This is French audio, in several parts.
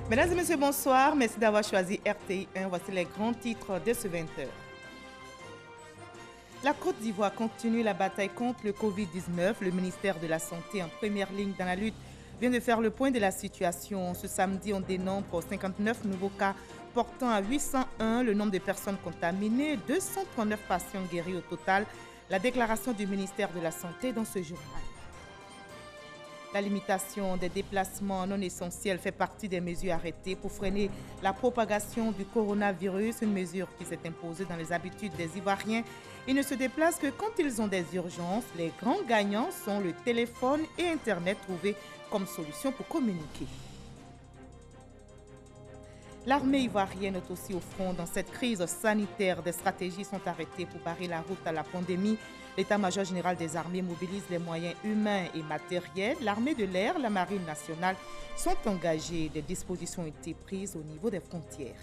Mesdames et messieurs, bonsoir. Merci d'avoir choisi RTI 1. Voici les grands titres de ce 20h. La Côte d'Ivoire continue la bataille contre le Covid-19. Le ministère de la Santé, en première ligne dans la lutte, vient de faire le point de la situation. Ce samedi, on dénombre 59 nouveaux cas, portant à 801 le nombre de personnes contaminées, 239 patients guéris au total. La déclaration du ministère de la Santé dans ce journal. La limitation des déplacements non essentiels fait partie des mesures arrêtées pour freiner la propagation du coronavirus, une mesure qui s'est imposée dans les habitudes des Ivoiriens. Ils ne se déplacent que quand ils ont des urgences. Les grands gagnants sont le téléphone et Internet trouvés comme solution pour communiquer. L'armée ivoirienne est aussi au front dans cette crise sanitaire. Des stratégies sont arrêtées pour barrer la route à la pandémie. L'état-major général des armées mobilise les moyens humains et matériels. L'armée de l'air, la marine nationale sont engagées. Des dispositions ont été prises au niveau des frontières.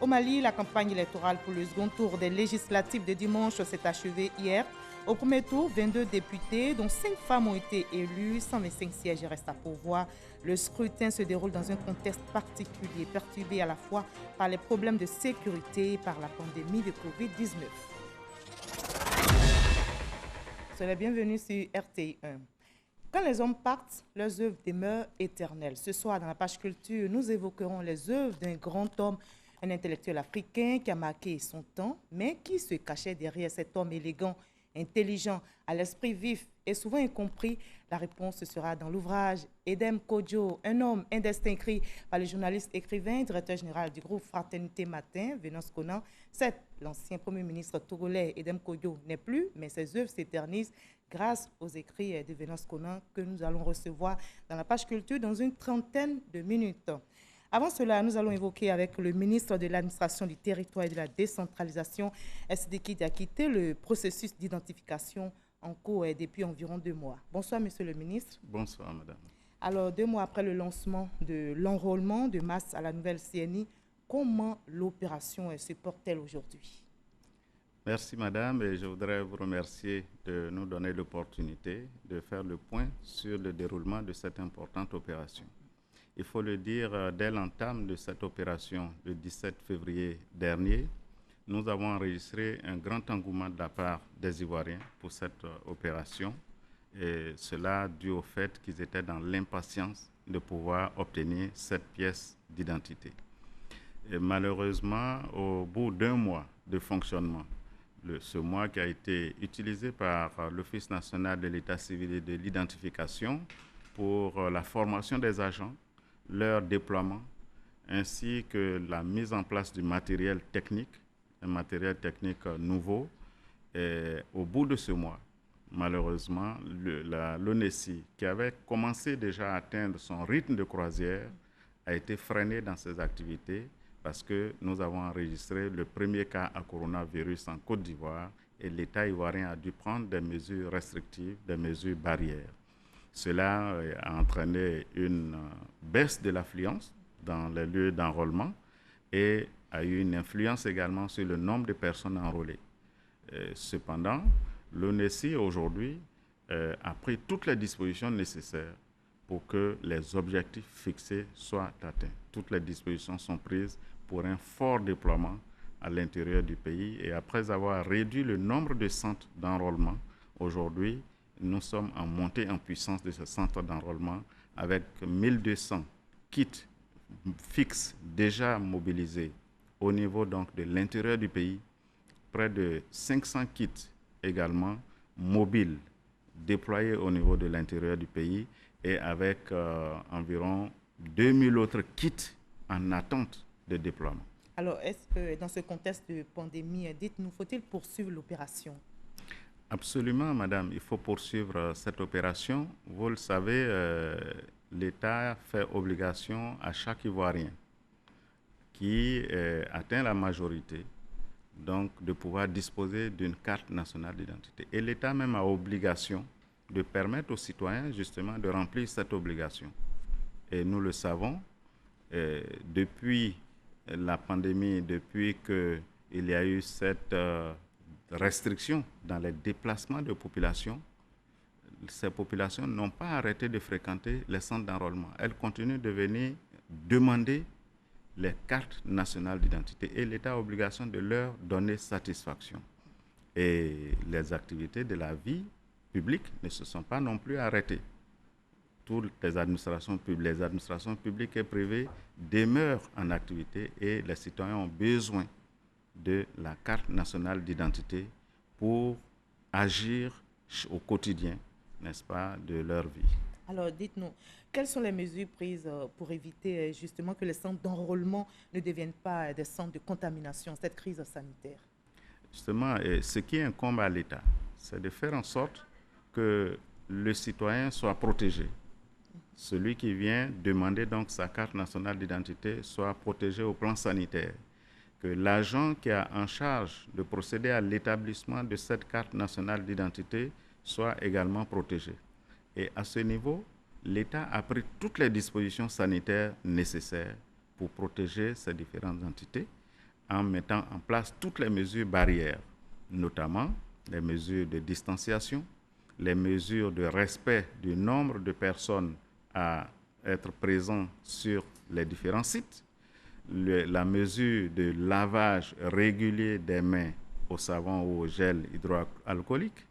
Au Mali, la campagne électorale pour le second tour des législatives de dimanche s'est achevée hier. Au premier tour, 22 députés, dont 5 femmes ont été élues, 125 sièges restent à pourvoir. Le scrutin se déroule dans un contexte particulier, perturbé à la fois par les problèmes de sécurité et par la pandémie de Covid-19. Soyez les bienvenus sur RTI 1. Quand les hommes partent, leurs œuvres demeurent éternelles. Ce soir, dans la page culture, nous évoquerons les œuvres d'un grand homme, un intellectuel africain qui a marqué son temps, mais qui se cachait derrière cet homme élégant, intelligent, à l'esprit vif et souvent incompris. La réponse sera dans l'ouvrage Edem Kodjo, un homme, un destin, écrit par le journaliste écrivain, directeur général du groupe Fraternité Matin, Vénus Conan. Certes, l'ancien premier ministre togolais Edem Kodjo n'est plus, mais ses œuvres s'éternisent grâce aux écrits de Vénus Conan que nous allons recevoir dans la page culture dans une trentaine de minutes. Avant cela, nous allons évoquer avec le ministre de l'Administration du Territoire et de la Décentralisation, Sidiki Diakité, le processus d'identification en cours depuis environ 2 mois. Bonsoir, monsieur le ministre. Bonsoir, madame. Alors, 2 mois après le lancement de l'enrôlement de masse à la nouvelle CNI, comment l'opération se porte-t-elle aujourd'hui? Merci, madame, et je voudrais vous remercier de nous donner l'opportunité de faire le point sur le déroulement de cette importante opération. Il faut le dire, dès l'entame de cette opération, le 17 février dernier, nous avons enregistré un grand engouement de la part des Ivoiriens pour cette opération, et cela dû au fait qu'ils étaient dans l'impatience de pouvoir obtenir cette pièce d'identité. Et malheureusement, au bout d'1 mois de fonctionnement, ce mois qui a été utilisé par l'Office national de l'état civil et de l'identification pour la formation des agents, leur déploiement, ainsi que la mise en place du matériel technique, un matériel technique nouveau. Et au bout de ce mois, malheureusement, l'ONESI, qui avait commencé déjà à atteindre son rythme de croisière, a été freiné dans ses activités parce que nous avons enregistré le premier cas à coronavirus en Côte d'Ivoire et l'État ivoirien a dû prendre des mesures restrictives, des mesures barrières. Cela a entraîné une baisse de l'affluence dans les lieux d'enrôlement et a eu une influence également sur le nombre de personnes enrôlées. Cependant, l'ONESI aujourd'hui a pris toutes les dispositions nécessaires pour que les objectifs fixés soient atteints. Toutes les dispositions sont prises pour un fort déploiement à l'intérieur du pays et après avoir réduit le nombre de centres d'enrôlement, aujourd'hui, nous sommes en montée en puissance de ce centre d'enrôlement avec 1200 kits fixes déjà mobilisés au niveau donc de l'intérieur du pays, près de 500 kits également mobiles déployés au niveau de l'intérieur du pays et avec environ 2000 autres kits en attente de déploiement. Alors, est-ce que dans ce contexte de pandémie, dites-nous, faut-il poursuivre l'opération? Absolument, madame. Il faut poursuivre cette opération. Vous le savez, l'État fait obligation à chaque Ivoirien qui atteint la majorité, donc de pouvoir disposer d'une carte nationale d'identité. Et l'État même a obligation de permettre aux citoyens justement de remplir cette obligation. Et nous le savons, depuis la pandémie, depuis qu'il y a eu cette restriction dans les déplacements de population, ces populations n'ont pas arrêté de fréquenter les centres d'enrôlement. Elles continuent de venir demander les cartes nationales d'identité et l'État a obligation de leur donner satisfaction. Et les activités de la vie publique ne se sont pas non plus arrêtées. Toutes les administrations publiques et privées demeurent en activité et les citoyens ont besoin de la carte nationale d'identité pour agir au quotidien, n'est-ce pas, de leur vie. Alors, dites-nous, quelles sont les mesures prises pour éviter justement que les centres d'enrôlement ne deviennent pas des centres de contamination, cette crise sanitaire? Justement, ce qui incombe à l'État, c'est de faire en sorte que le citoyen soit protégé. Celui qui vient demander donc sa carte nationale d'identité soit protégé au plan sanitaire. Que l'agent qui a en charge de procéder à l'établissement de cette carte nationale d'identité soit également protégé. Et à ce niveau, l'État a pris toutes les dispositions sanitaires nécessaires pour protéger ces différentes entités en mettant en place toutes les mesures barrières, notamment les mesures de distanciation, les mesures de respect du nombre de personnes à être présents sur les différents sites, la mesure de lavage régulier des mains au savon ou au gel hydroalcoolique,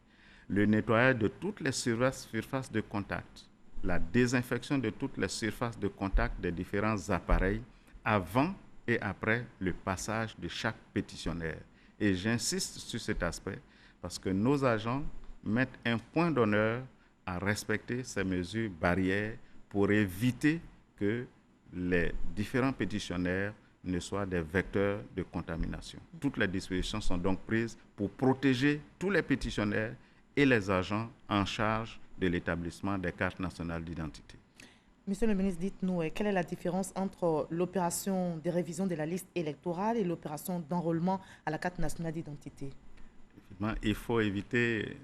le nettoyage de toutes les surfaces de contact, la désinfection de toutes les surfaces de contact des différents appareils avant et après le passage de chaque pétitionnaire. Et j'insiste sur cet aspect parce que nos agents mettent un point d'honneur à respecter ces mesures barrières pour éviter que les différents pétitionnaires ne soient des vecteurs de contamination. Toutes les dispositions sont donc prises pour protéger tous les pétitionnaires et les agents en charge de l'établissement des cartes nationales d'identité. Monsieur le ministre, dites-nous, quelle est la différence entre l'opération de révision de la liste électorale et l'opération d'enrôlement à la carte nationale d'identité? Il faut inviter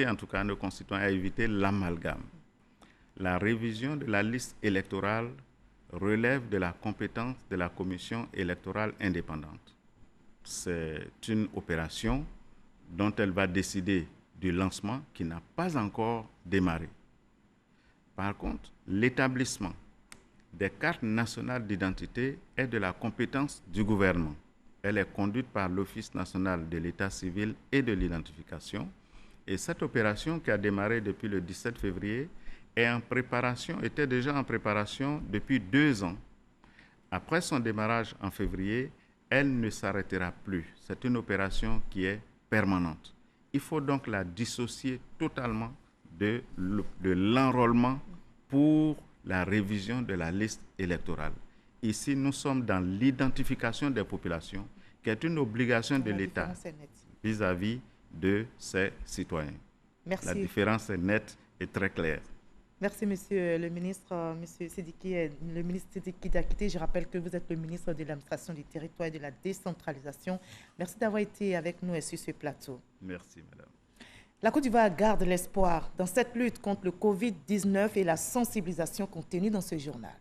en tout cas nos concitoyens à éviter l'amalgame. La révision de la liste électorale relève de la compétence de la commission électorale indépendante. C'est une opération dont elle va décider du lancement qui n'a pas encore démarré. Par contre, l'établissement des cartes nationales d'identité est de la compétence du gouvernement. Elle est conduite par l'Office national de l'état civil et de l'identification. Et cette opération qui a démarré depuis le 17 février était déjà en préparation depuis 2 ans. Après son démarrage en février, elle ne s'arrêtera plus. C'est une opération qui est permanente. Il faut donc la dissocier totalement de l'enrôlement pour la révision de la liste électorale. Ici, nous sommes dans l'identification des populations, qui est une obligation de l'État vis-à-vis de ses citoyens. Merci. La différence est nette et très claire. Merci, monsieur le ministre. Monsieur Sidiki, le ministre Sidiki Diakité, je rappelle que vous êtes le ministre de l'administration du territoire et de la décentralisation. Merci d'avoir été avec nous sur ce plateau. Merci, madame. La Côte d'Ivoire garde l'espoir dans cette lutte contre le Covid-19 et la sensibilisation contenue dans ce journal.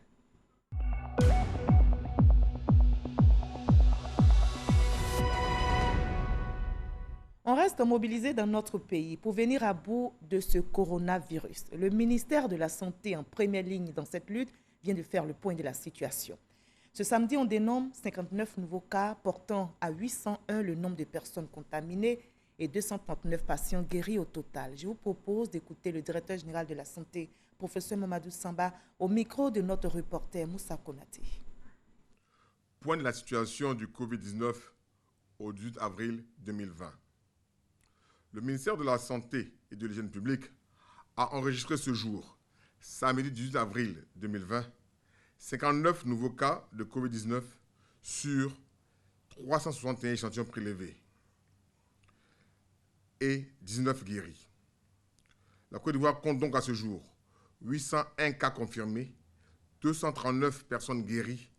On reste mobilisé dans notre pays pour venir à bout de ce coronavirus. Le ministère de la Santé, en première ligne dans cette lutte, vient de faire le point de la situation. Ce samedi, on dénombre 59 nouveaux cas, portant à 801 le nombre de personnes contaminées et 239 patients guéris au total. Je vous propose d'écouter le directeur général de la Santé, professeur Mamadou Samba, au micro de notre reporter Moussa Konaté. Point de la situation du Covid-19 au 18 avril 2020. Le ministère de la Santé et de l'Hygiène publique a enregistré ce jour, samedi 18 avril 2020, 59 nouveaux cas de Covid-19 sur 361 échantillons prélevés et 19 guéris. La Côte d'Ivoire compte donc à ce jour 801 cas confirmés, 239 personnes guéries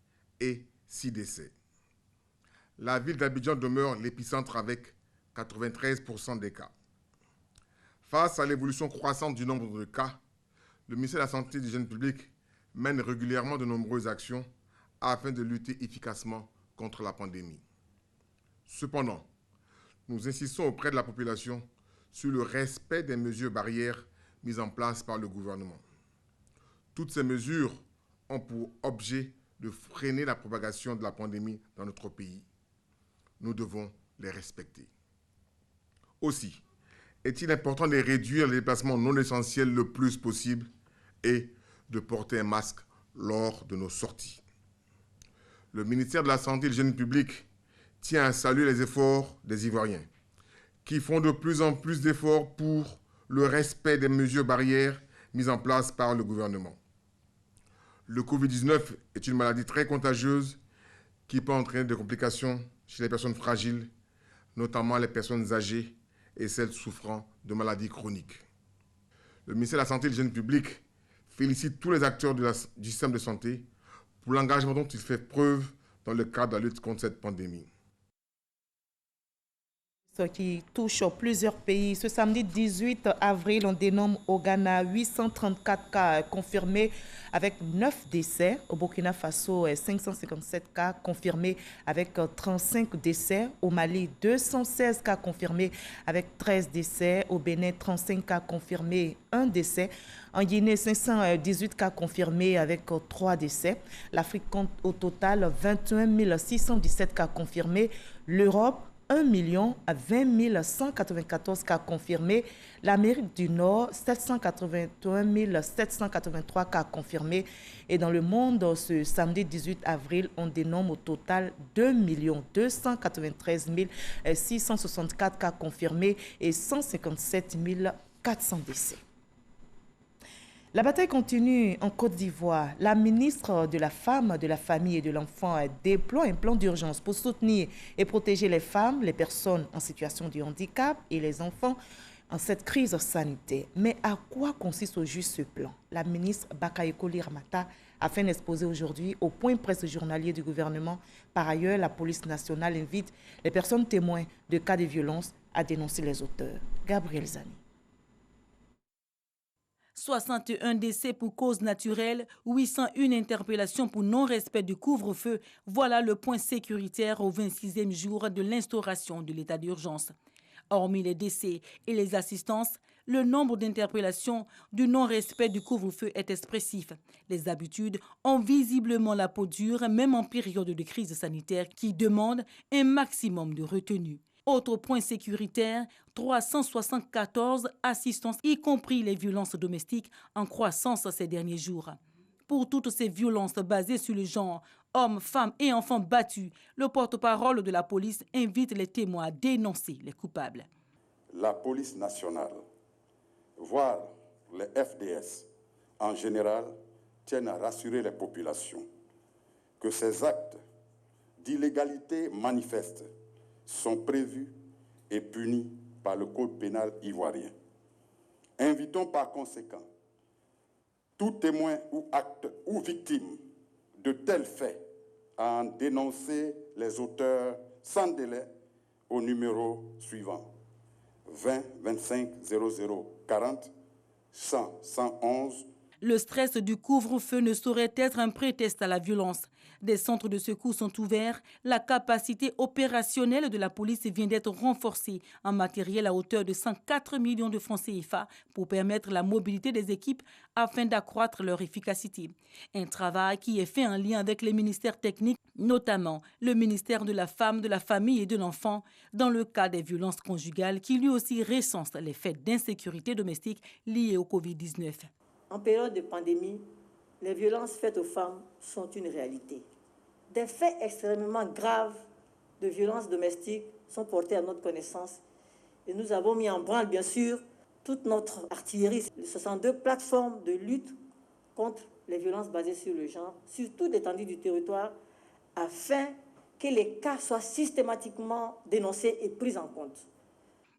et 6 décès. La ville d'Abidjan demeure l'épicentre avec 93% des cas. Face à l'évolution croissante du nombre de cas, le ministère de la Santé et de l'Hygiène publique mène régulièrement de nombreuses actions afin de lutter efficacement contre la pandémie. Cependant, nous insistons auprès de la population sur le respect des mesures barrières mises en place par le gouvernement. Toutes ces mesures ont pour objet de freiner la propagation de la pandémie dans notre pays. Nous devons les respecter. Aussi, est-il important de réduire les déplacements non essentiels le plus possible et de porter un masque lors de nos sorties. Le ministère de la Santé et de l'Hygiène publique tient à saluer les efforts des Ivoiriens, qui font de plus en plus d'efforts pour le respect des mesures barrières mises en place par le gouvernement. Le Covid-19 est une maladie très contagieuse qui peut entraîner des complications chez les personnes fragiles, notamment les personnes âgées et celles souffrant de maladies chroniques. Le ministère de la Santé et de l'Hygiène publique félicite tous les acteurs du système de santé pour l'engagement dont ils font preuve dans le cadre de la lutte contre cette pandémie. Ce qui touche plusieurs pays. Ce samedi 18 avril, on dénombre au Ghana 834 cas confirmés avec 9 décès. Au Burkina Faso, 557 cas confirmés avec 35 décès. Au Mali, 216 cas confirmés avec 13 décès. Au Bénin, 35 cas confirmés, 1 décès. En Guinée, 518 cas confirmés avec 3 décès. L'Afrique compte au total 21 617 cas confirmés. L'Europe, 1 20 194 cas confirmés. L'Amérique du Nord, 781 783 cas confirmés. Et dans le monde, ce samedi 18 avril, on dénombre au total 2 293 664 cas confirmés et 157 400 décès. La bataille continue en Côte d'Ivoire. La ministre de la Femme, de la Famille et de l'Enfant déploie un plan d'urgence pour soutenir et protéger les femmes, les personnes en situation de handicap et les enfants en cette crise sanitaire. Mais à quoi consiste au juste ce plan? La ministre Bakayoko Liramata a fait un exposé aujourd'hui au point presse journalier du gouvernement. Par ailleurs, la police nationale invite les personnes témoins de cas de violence à dénoncer les auteurs. Gabriel Zani. 61 décès pour cause naturelle, 801 interpellations pour non-respect du couvre-feu. Voilà le point sécuritaire au 26e jour de l'instauration de l'état d'urgence. Hormis les décès et les assistances, le nombre d'interpellations du non-respect du couvre-feu est expressif. Les habitudes ont visiblement la peau dure, même en période de crise sanitaire qui demande un maximum de retenue. Autre point sécuritaire, 374 assistances, y compris les violences domestiques, en croissance ces derniers jours. Pour toutes ces violences basées sur le genre, hommes, femmes et enfants battus, le porte-parole de la police invite les témoins à dénoncer les coupables. La police nationale, voire les FDS, en général, tiennent à rassurer les populations que ces actes d'illégalité manifestes sont prévus et punis par le Code pénal ivoirien. Invitons par conséquent tout témoin ou acte ou victime de tels faits à en dénoncer les auteurs sans délai au numéro suivant 20 25 00 40 100 111. Le stress du couvre-feu ne saurait être un prétexte à la violence. Des centres de secours sont ouverts. La capacité opérationnelle de la police vient d'être renforcée en matériel à hauteur de 104 millions de francs CFA pour permettre la mobilité des équipes afin d'accroître leur efficacité. Un travail qui est fait en lien avec les ministères techniques, notamment le ministère de la Femme, de la Famille et de l'Enfant, dans le cas des violences conjugales qui lui aussi recense les faits d'insécurité domestique liés au Covid-19. En période de pandémie, les violences faites aux femmes sont une réalité. Des faits extrêmement graves de violences domestiques sont portés à notre connaissance et nous avons mis en branle, bien sûr, toute notre artillerie. Ce sont 2 plateformes de lutte contre les violences basées sur le genre, sur toute l'étendue du territoire, afin que les cas soient systématiquement dénoncés et pris en compte.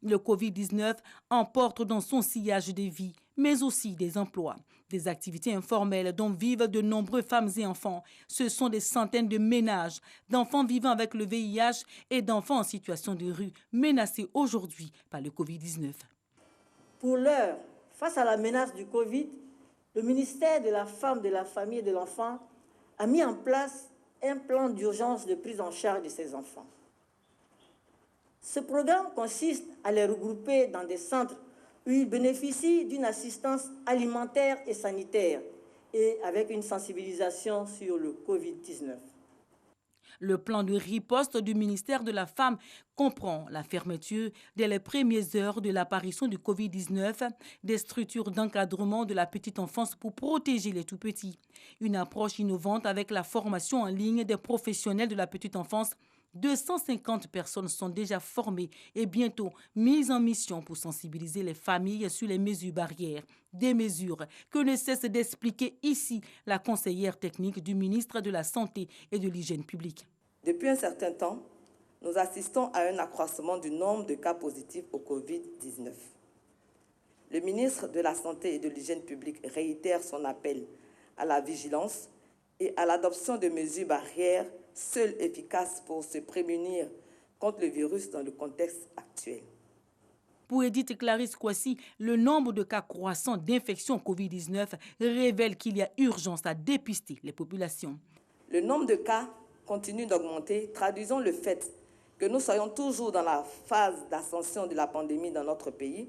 Le Covid-19 emporte dans son sillage des vies, mais aussi des emplois, des activités informelles dont vivent de nombreuses femmes et enfants. Ce sont des centaines de ménages, d'enfants vivant avec le VIH et d'enfants en situation de rue, menacés aujourd'hui par le Covid-19. Pour l'heure, face à la menace du Covid, le ministère de la Femme, de la Famille et de l'Enfant a mis en place un plan d'urgence de prise en charge de ces enfants. Ce programme consiste à les regrouper dans des centres où ils bénéficient d'une assistance alimentaire et sanitaire et avec une sensibilisation sur le Covid-19. Le plan de riposte du ministère de la Femme comprend la fermeture dès les premières heures de l'apparition du Covid-19 des structures d'encadrement de la petite enfance pour protéger les tout-petits. Une approche innovante avec la formation en ligne des professionnels de la petite enfance. 250 personnes sont déjà formées et bientôt mises en mission pour sensibiliser les familles sur les mesures barrières. Des mesures que ne cesse d'expliquer ici la conseillère technique du ministre de la Santé et de l'Hygiène publique. Depuis un certain temps, nous assistons à un accroissement du nombre de cas positifs au Covid-19. Le ministre de la Santé et de l'Hygiène publique réitère son appel à la vigilance et à l'adoption de mesures barrières seules efficaces pour se prémunir contre le virus dans le contexte actuel. Pour Edith Clarisse Kouassi, le nombre de cas croissants d'infection Covid-19 révèle qu'il y a urgence à dépister les populations. Le nombre de cas continue d'augmenter, traduisant le fait que nous soyons toujours dans la phase d'ascension de la pandémie dans notre pays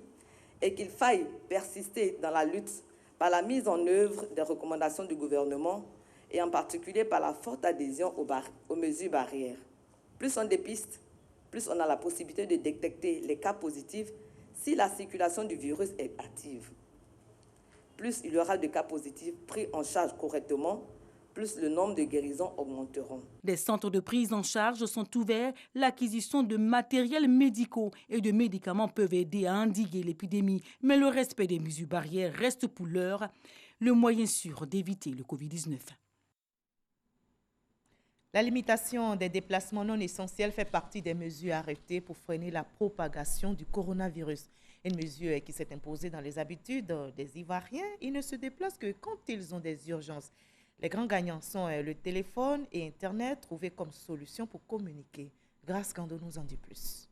et qu'il faille persister dans la lutte par la mise en œuvre des recommandations du gouvernement et en particulier par la forte adhésion aux mesures barrières. Plus on dépiste, plus on a la possibilité de détecter les cas positifs si la circulation du virus est active. Plus il y aura de cas positifs pris en charge correctement, plus le nombre de guérisons augmenteront. Des centres de prise en charge sont ouverts. L'acquisition de matériels médicaux et de médicaments peuvent aider à endiguer l'épidémie. Mais le respect des mesures barrières reste pour l'heure le moyen sûr d'éviter le Covid-19. La limitation des déplacements non essentiels fait partie des mesures arrêtées pour freiner la propagation du coronavirus. Une mesure qui s'est imposée dans les habitudes des Ivoiriens. Ils ne se déplacent que quand ils ont des urgences. Les grands gagnants sont le téléphone et Internet, trouvés comme solution pour communiquer. Grâce Kando nous en dit plus.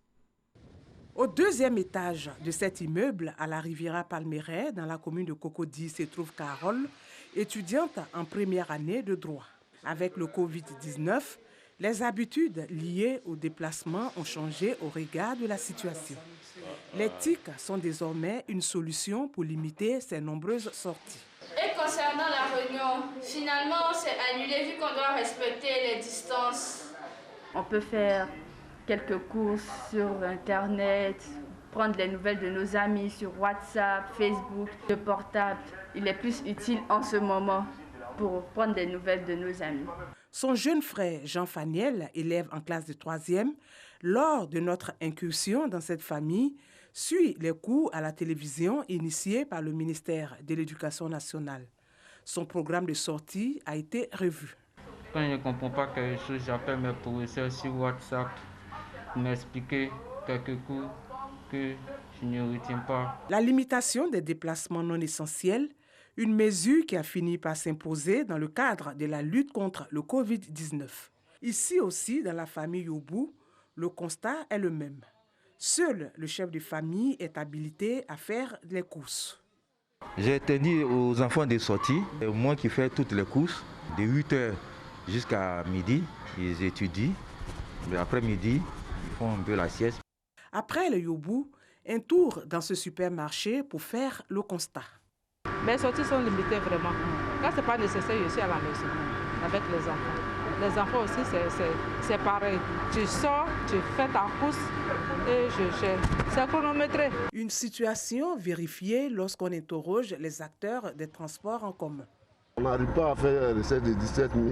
Au deuxième étage de cet immeuble, à la Riviera Palmeraie, dans la commune de Cocody, se trouve Carole, étudiante en première année de droit. Avec le Covid-19, les habitudes liées au déplacement ont changé au regard de la situation. Les TIC sont désormais une solution pour limiter ces nombreuses sorties. Et concernant la réunion, finalement, c'est annulé vu qu'on doit respecter les distances. On peut faire quelques courses sur Internet, prendre les nouvelles de nos amis sur WhatsApp, Facebook. Le portable, il est plus utile en ce moment pour prendre des nouvelles de nos amis. Son jeune frère Jean Faniel, élève en classe de 3e, lors de notre incursion dans cette famille, suit les cours à la télévision initiés par le ministère de l'Éducation nationale. Son programme de sortie a été revu. Quand je ne comprends pas quelque chose, j'appelle mes professeurs sur WhatsApp pour m'expliquer quelques cours que je ne retiens pas. La limitation des déplacements non essentiels, une mesure qui a fini par s'imposer dans le cadre de la lutte contre le Covid-19. Ici aussi, dans la famille Yobou, le constat est le même. Seul le chef de famille est habilité à faire les courses. J'ai interdit aux enfants de sortir. Moi qui fais toutes les courses, de 8h jusqu'à midi, ils étudient. Mais après-midi, ils font un peu la sieste. Après le Yobou, un tour dans ce supermarché pour faire le constat. Mes sorties sont limitées vraiment. Quand ce n'est pas nécessaire, je suis à la maison avec les enfants. Les enfants aussi, c'est pareil. Tu sors, tu fais ta course et c'est chronométré. Une situation vérifiée lorsqu'on interroge les acteurs des transports en commun. On n'arrive pas à faire les recettes de 17 000.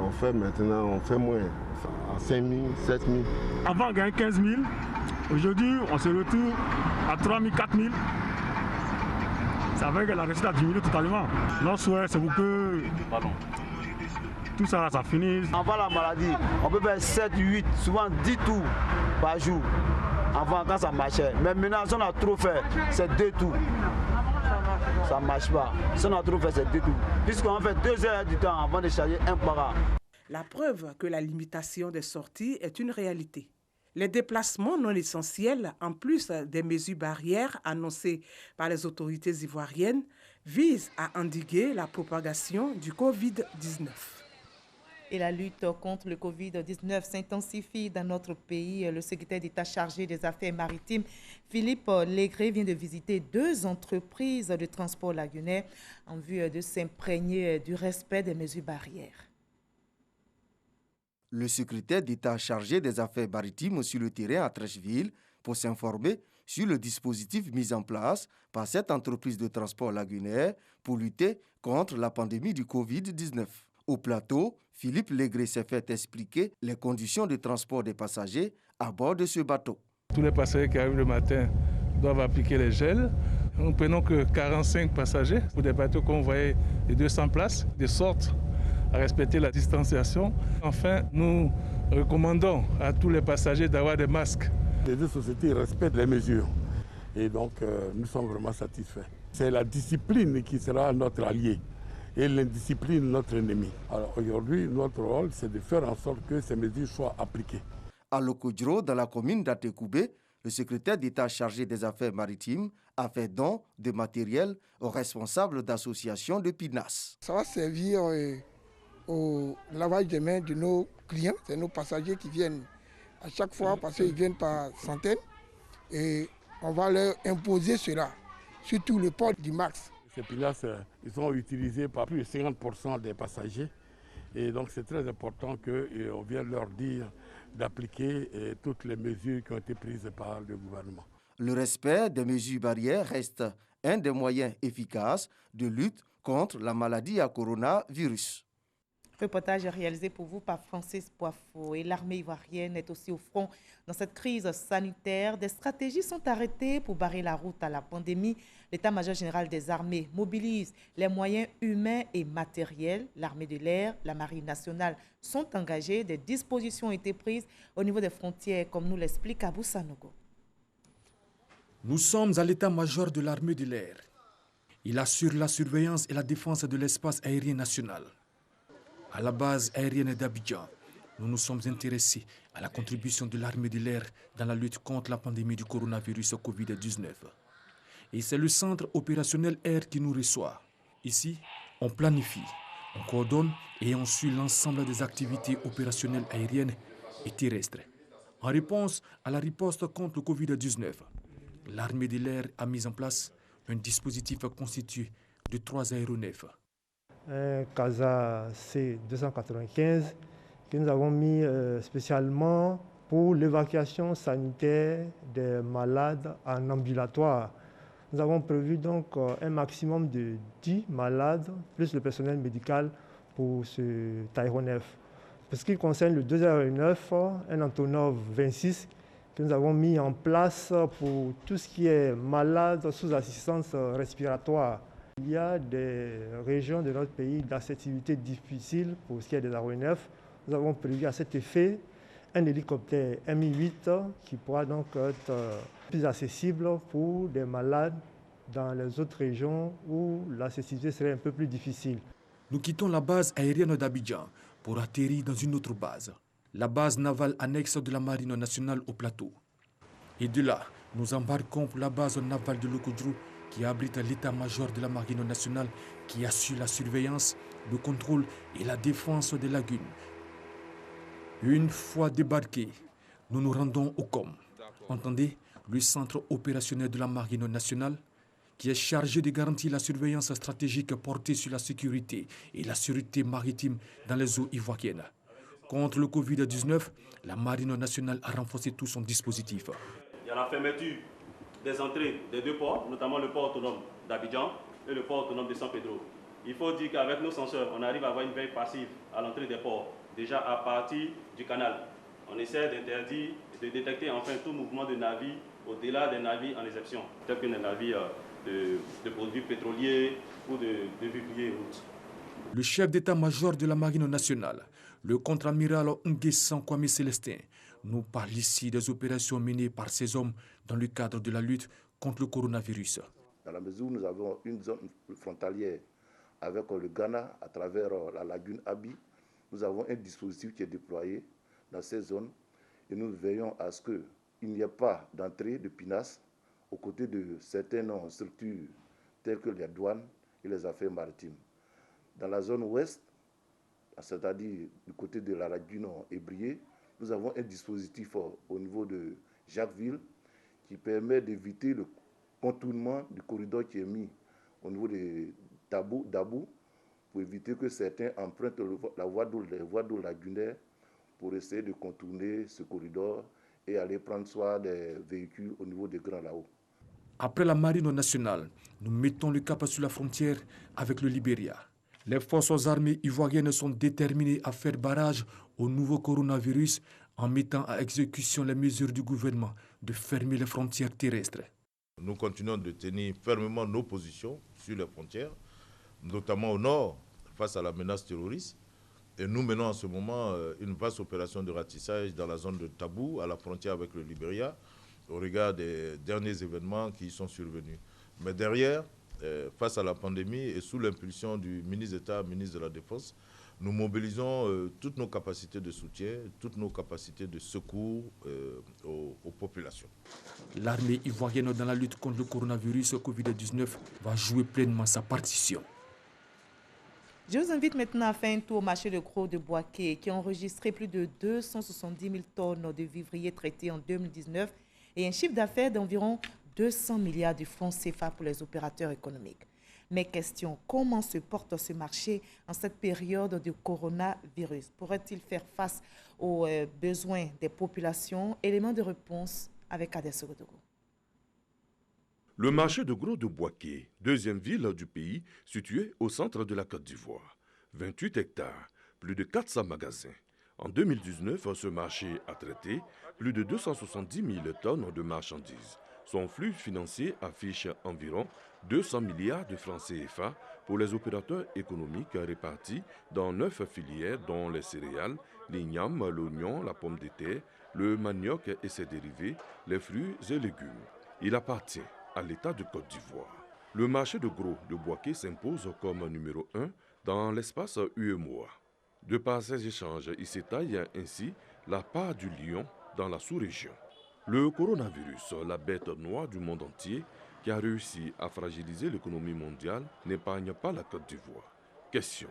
On fait maintenant, on fait moins. À 5 000, 7 000. Avant, on gagnait 15 000. Aujourd'hui, on se retrouve à 3 000, 4 000. Ça veut que la recette a diminué totalement. Notre souhait, c'est pour que tout ça, ça finisse. Avant la maladie, on peut faire 7, 8, souvent 10 tours par jour. Avant, quand ça marchait. Mais maintenant, si on a trop fait, c'est 2 tours. Ça ne marche pas. Si on a trop fait, c'est 2 tours. Puisqu'on fait 2 heures du temps avant de charger un para. La preuve que la limitation des sorties est une réalité. Les déplacements non essentiels, en plus des mesures barrières annoncées par les autorités ivoiriennes, visent à endiguer la propagation du Covid-19. Et la lutte contre le Covid-19 s'intensifie dans notre pays. Le secrétaire d'État chargé des affaires maritimes, Philippe Légré, vient de visiter 2 entreprises de transport lagunais en vue de s'imprégner du respect des mesures barrières. Le secrétaire d'État chargé des affaires maritimes sur le terrain à Treichville pour s'informer sur le dispositif mis en place par cette entreprise de transport lagunaire pour lutter contre la pandémie du Covid-19. Au plateau, Philippe Légré s'est fait expliquer les conditions de transport des passagers à bord de ce bateau. Tous les passagers qui arrivent le matin doivent appliquer les gels. Nous ne prenons que 45 passagers pour des bateaux convoyés de 200 places, de sorte à respecter la distanciation. Enfin, nous recommandons à tous les passagers d'avoir des masques. Les 2 sociétés respectent les mesures et donc nous sommes vraiment satisfaits. C'est la discipline qui sera notre allié et l'indiscipline notre ennemi. Alors aujourd'hui, notre rôle, c'est de faire en sorte que ces mesures soient appliquées. À Lokodjro, dans la commune d'Atekoubé, le secrétaire d'État chargé des affaires maritimes a fait don de matériel aux responsables d'associations de PINAS. Ça va servir au lavage des mains de nos clients, c'est nos passagers qui viennent à chaque fois parce qu'ils viennent par centaines et on va leur imposer cela, surtout le port du max. Ces PINAS, ils sont utilisés par plus de 50% des passagers et donc c'est très important qu'on vienne leur dire d'appliquer toutes les mesures qui ont été prises par le gouvernement. Le respect des mesures barrières reste un des moyens efficaces de lutte contre la maladie à coronavirus. Reportage réalisé pour vous par Francis Poifo. Et l'armée ivoirienne est aussi au front dans cette crise sanitaire. Des stratégies sont arrêtées pour barrer la route à la pandémie. L'état-major général des armées mobilise les moyens humains et matériels. L'armée de l'air, la marine nationale sont engagés. Des dispositions ont été prises au niveau des frontières, comme nous l'explique Abou Sanogo. Nous sommes à l'état-major de l'armée de l'air. Il assure la surveillance et la défense de l'espace aérien national. À la base aérienne d'Abidjan, nous nous sommes intéressés à la contribution de l'armée de l'air dans la lutte contre la pandémie du coronavirus Covid-19. Et c'est le centre opérationnel air qui nous reçoit. Ici, on planifie, on coordonne et on suit l'ensemble des activités opérationnelles aériennes et terrestres. En réponse à la riposte contre le Covid-19, l'armée de l'air a mis en place un dispositif constitué de 3 aéronefs. Un CASA C295 que nous avons mis spécialement pour l'évacuation sanitaire des malades en ambulatoire. Nous avons prévu donc un maximum de 10 malades, plus le personnel médical pour ce aéronef. Pour ce qui concerne le 2 aéronefs, un Antonov 26 que nous avons mis en place pour tout ce qui est malade sous assistance respiratoire. Il y a des régions de notre pays d'accessibilité difficile pour ce qui est des aéronefs. Nous avons prévu à cet effet un hélicoptère Mi-8 qui pourra donc être plus accessible pour des malades dans les autres régions où l'accessibilité serait un peu plus difficile. Nous quittons la base aérienne d'Abidjan pour atterrir dans une autre base, la base navale annexe de la Marine nationale au plateau. Et de là, nous embarquons pour la base navale de Lokodjro qui abrite l'état-major de la Marine nationale qui assure la surveillance, le contrôle et la défense des lagunes. Une fois débarqués, nous nous rendons au COM. Entendez, le centre opérationnel de la Marine nationale qui est chargé de garantir la surveillance stratégique portée sur la sécurité et la sûreté maritime dans les eaux ivoiriennes. Contre le Covid-19, la Marine nationale a renforcé tout son dispositif. Il y a la fermeture des entrées des 2 ports, notamment le port autonome d'Abidjan et le port autonome de San Pedro. Il faut dire qu'avec nos senseurs, on arrive à avoir une veille passive à l'entrée des ports, déjà à partir du canal. On essaie d'interdire et de détecter enfin tout mouvement de navires au-delà des navires en exception, tels que les navires de produits pétroliers ou de vivriers et autres. Le chef d'état-major de la Marine nationale, le contre-amiral Nguessan Kwame Célestin, nous parle ici des opérations menées par ces hommes dans le cadre de la lutte contre le coronavirus. Dans la mesure où nous avons une zone frontalière avec le Ghana à travers la lagune Abi, nous avons un dispositif qui est déployé dans ces zones et nous veillons à ce qu'il n'y ait pas d'entrée de PINAS aux côtés de certaines structures telles que les douanes et les affaires maritimes. Dans la zone ouest, c'est-à-dire du côté de la lagune Ébrié, nous avons un dispositif au niveau de Jacquesville qui permet d'éviter le contournement du corridor qui est mis au niveau de Dabou pour éviter que certains empruntent la voie d'eau lagunaire pour essayer de contourner ce corridor et aller prendre soin des véhicules au niveau des Grands Laos. Après la Marine nationale, nous mettons le cap sur la frontière avec le Libéria. Les forces armées ivoiriennes sont déterminées à faire barrage au nouveau coronavirus en mettant à exécution les mesures du gouvernement de fermer les frontières terrestres. Nous continuons de tenir fermement nos positions sur les frontières, notamment au nord, face à la menace terroriste. Et nous menons en ce moment une vaste opération de ratissage dans la zone de Tabou, à la frontière avec le Libéria, au regard des derniers événements qui y sont survenus. Mais derrière, face à la pandémie et sous l'impulsion du ministre d'État, ministre de la Défense, nous mobilisons toutes nos capacités de soutien, toutes nos capacités de secours aux populations. L'armée ivoirienne dans la lutte contre le coronavirus Covid-19 va jouer pleinement sa partition. Je vous invite maintenant à faire un tour au marché de gros de Boaké qui a enregistré plus de 270 000 tonnes de vivriers traités en 2019 et un chiffre d'affaires d'environ 200 milliards de francs CFA pour les opérateurs économiques. Mais question, comment se porte ce marché en cette période de coronavirus? Pourrait-il faire face aux besoins des populations? Élément de réponse avec Adès Rodogo. Le marché de gros de Boaké, deuxième ville du pays, situé au centre de la Côte d'Ivoire. 28 hectares, plus de 400 magasins. En 2019, ce marché a traité plus de 270 000 tonnes de marchandises. Son flux financier affiche environ 200 milliards de francs CFA pour les opérateurs économiques répartis dans 9 filières dont les céréales, l'igname, l'oignon, la pomme de terre, le manioc et ses dérivés, les fruits et légumes. Il appartient à l'État de Côte d'Ivoire. Le marché de gros de Boaké s'impose comme numéro 1 dans l'espace UEMOA. De par ces échanges, il s'étaille ainsi la part du lion dans la sous-région. Le coronavirus, la bête noire du monde entier, qui a réussi à fragiliser l'économie mondiale, n'épargne pas la Côte d'Ivoire. Question: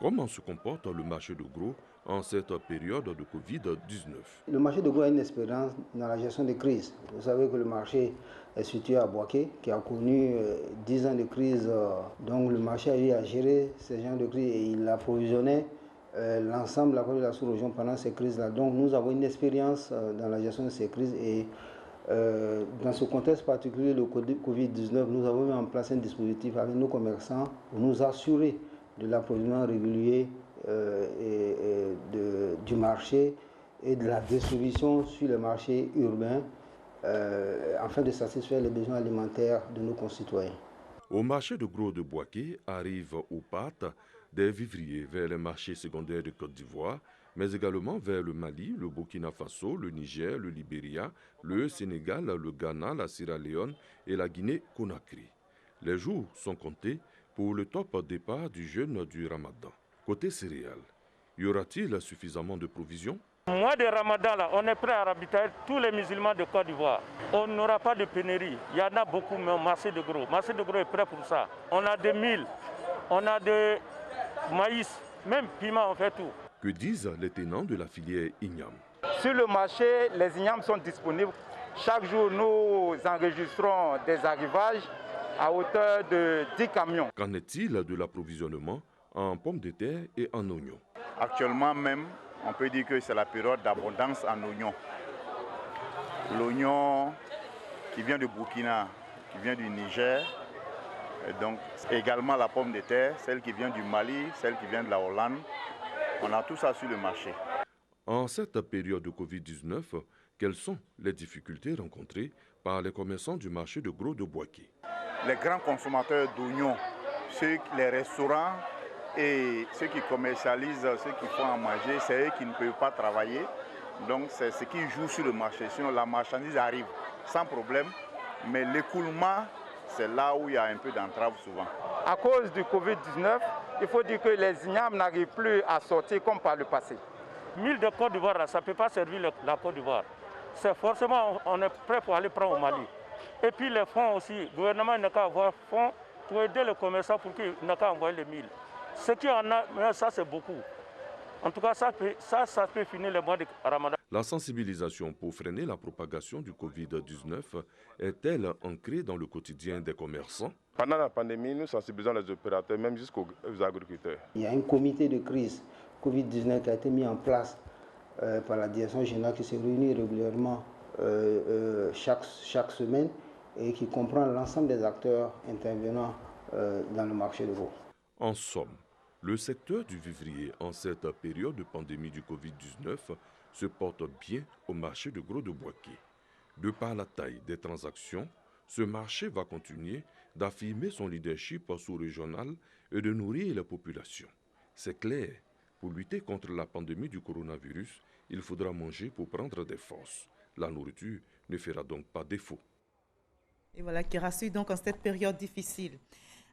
comment se comporte le marché de gros en cette période de Covid-19? Le marché de gros a une expérience dans la gestion des crises. Vous savez que le marché est situé à Boaké, qui a connu 10 ans de crise. Donc le marché a eu à gérer ces genres de crises et il approvisionnait l'ensemble de la sous-région pendant ces crises-là. Donc nous avons une expérience dans la gestion de ces crises et dans ce contexte particulier, le Covid-19, nous avons mis en place un dispositif avec nos commerçants pour nous assurer de l'approvisionnement régulier du marché et de la distribution sur le marché urbain afin de satisfaire les besoins alimentaires de nos concitoyens. Au marché de gros de Boaké arrivent aux pâtes des vivriers vers les marchés secondaires de Côte d'Ivoire, mais également vers le Mali, le Burkina Faso, le Niger, le Libéria, le Sénégal, le Ghana, la Sierra Leone et la Guinée-Conakry. Les jours sont comptés pour le top départ du jeûne du Ramadan. Côté céréales, y aura-t-il suffisamment de provisions? Au mois de Ramadan, là, on est prêt à ravitailler tous les musulmans de Côte d'Ivoire. On n'aura pas de pénurie. Il y en a beaucoup, mais au marché de gros. Le marché de gros est prêt pour ça. On a des milles, on a des maïs, même piment, on fait tout. Que disent les tenants de la filière igname? Sur le marché, les ignames sont disponibles. Chaque jour, nous enregistrons des arrivages à hauteur de 10 camions. Qu'en est-il de l'approvisionnement en pommes de terre et en oignons? Actuellement même, on peut dire que c'est la période d'abondance en oignons. L'oignon qui vient du Burkina, qui vient du Niger, et donc également la pomme de terre, celle qui vient du Mali, celle qui vient de la Hollande. On a tout ça sur le marché. En cette période de Covid-19, quelles sont les difficultés rencontrées par les commerçants du marché de gros de Boaké? Les grands consommateurs d'oignons, les restaurants et ceux qui commercialisent, ceux qui font à manger, c'est eux qui ne peuvent pas travailler. Donc c'est ce qui joue sur le marché. Sinon la marchandise arrive sans problème, mais l'écoulement, c'est là où il y a un peu d'entrave souvent. À cause du Covid-19, il faut dire que les ignames n'arrivent plus à sortir comme par le passé. 1000 de Côte d'Ivoire, ça ne peut pas servir la Côte d'Ivoire. C'est forcément, on est prêt pour aller prendre au Mali. Et puis les fonds aussi, le gouvernement n'a qu'à avoir fonds pour aider les commerçants pour qu'ils n'aient qu'à envoyer les 1000. Ce qui en a, ça c'est beaucoup. En tout cas, ça peut finir le mois de Ramadan. La sensibilisation pour freiner la propagation du Covid-19 est-elle ancrée dans le quotidien des commerçants? Pendant la pandémie, nous sensibilisons les opérateurs, même jusqu'aux agriculteurs. Il y a un comité de crise Covid-19 qui a été mis en place par la direction générale qui se réunit régulièrement chaque semaine et qui comprend l'ensemble des acteurs intervenant dans le marché de veau. En somme, le secteur du vivrier en cette période de pandémie du Covid-19 se porte bien au marché de Gros de Boaké. De par la taille des transactions, ce marché va continuer d'affirmer son leadership sous-régional et de nourrir la population. C'est clair, pour lutter contre la pandémie du coronavirus, il faudra manger pour prendre des forces. La nourriture ne fera donc pas défaut. Et voilà qui rassure donc en cette période difficile.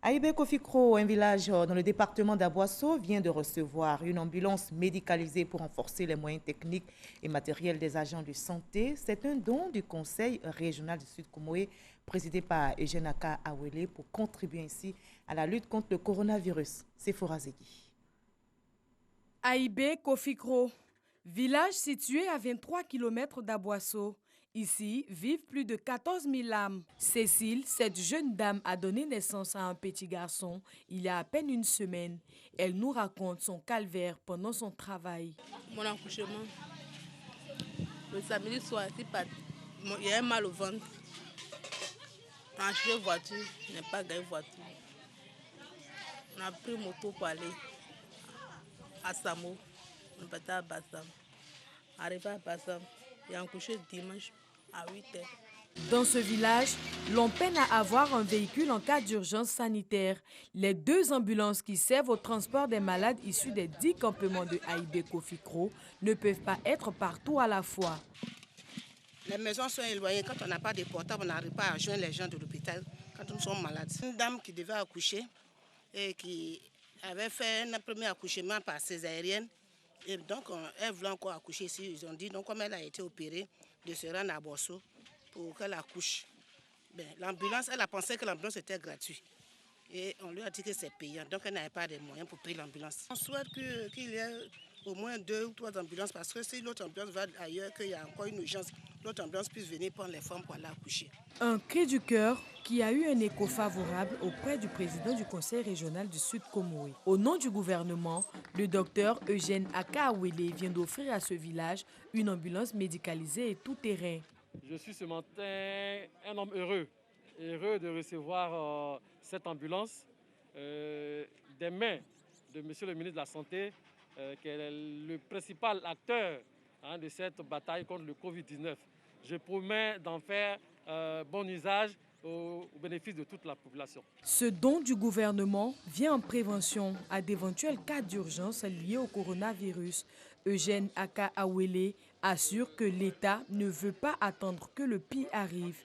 Aïbé Kofikro, un village dans le département d'Aboasso, vient de recevoir une ambulance médicalisée pour renforcer les moyens techniques et matériels des agents de santé. C'est un don du Conseil régional du Sud Comoé, présidé par Eugène Aka Awele, pour contribuer ainsi à la lutte contre le coronavirus. C'est Forazegui. Aïbé Kofikro, village situé à 23 km d'Aboasso. Ici vivent plus de 14 000 âmes. Cécile, cette jeune dame, a donné naissance à un petit garçon il y a à peine une semaine. Elle nous raconte son calvaire pendant son travail. Mon accouchement, le samedi soir, il y a un mal au ventre. On a acheté voiture, je n'ai pas gagné voiture. On a pris moto pour aller à Samo, on partait à Bassam. Arrivé à Bassam, il y a un coucher dimanche à 8h. Dans ce village, l'on peine à avoir un véhicule en cas d'urgence sanitaire. Les 2 ambulances qui servent au transport des malades issus des 10 campements de Aïbé Kofikro ne peuvent pas être partout à la fois. Les maisons sont éloignées. Quand on n'a pas de portable, on n'arrive pas à joindre les gens de l'hôpital quand nous sommes malades. Une dame qui devait accoucher et qui avait fait un premier accouchement par césarienne. Et donc, elle voulait encore accoucher ici. Ils ont dit, donc, comme elle a été opérée, de se rendre à Bosso pour qu'elle accouche. L'ambulance, elle a pensé que l'ambulance était gratuite. Et on lui a dit que c'est payant. Donc, elle n'avait pas de moyens pour payer l'ambulance. On souhaite qu'il y ait au moins 2 ou 3 ambulances parce que si l'autre ambulance va ailleurs, qu'il y a encore une urgence, l'autre ambulance puisse venir prendre les femmes pour aller accoucher. Un cri du cœur qui a eu un écho favorable auprès du président du Conseil régional du Sud Comoé. Au nom du gouvernement, le docteur Eugène Aka Awele vient d'offrir à ce village une ambulance médicalisée et tout-terrain. Je suis ce matin un homme heureux de recevoir cette ambulance des mains de Monsieur le ministre de la Santé, qui est le principal acteur de cette bataille contre le Covid-19. Je promets d'en faire bon usage au bénéfice de toute la population. Ce don du gouvernement vient en prévention à d'éventuels cas d'urgence liés au coronavirus. Eugène Aka Awele assure que l'État ne veut pas attendre que le pire arrive.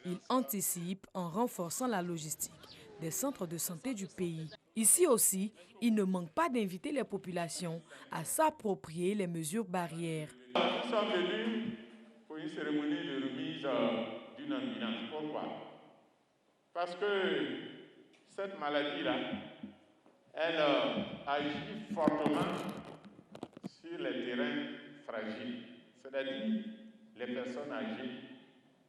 Il anticipe en renforçant la logistique des centres de santé du pays. Ici aussi, il ne manque pas d'inviter les populations à s'approprier les mesures barrières. Nous sommes venus pour une cérémonie de remise d'une ambulance. Pourquoi? Parce que cette maladie-là, elle agit fortement sur les terrains fragiles, c'est-à-dire les personnes âgées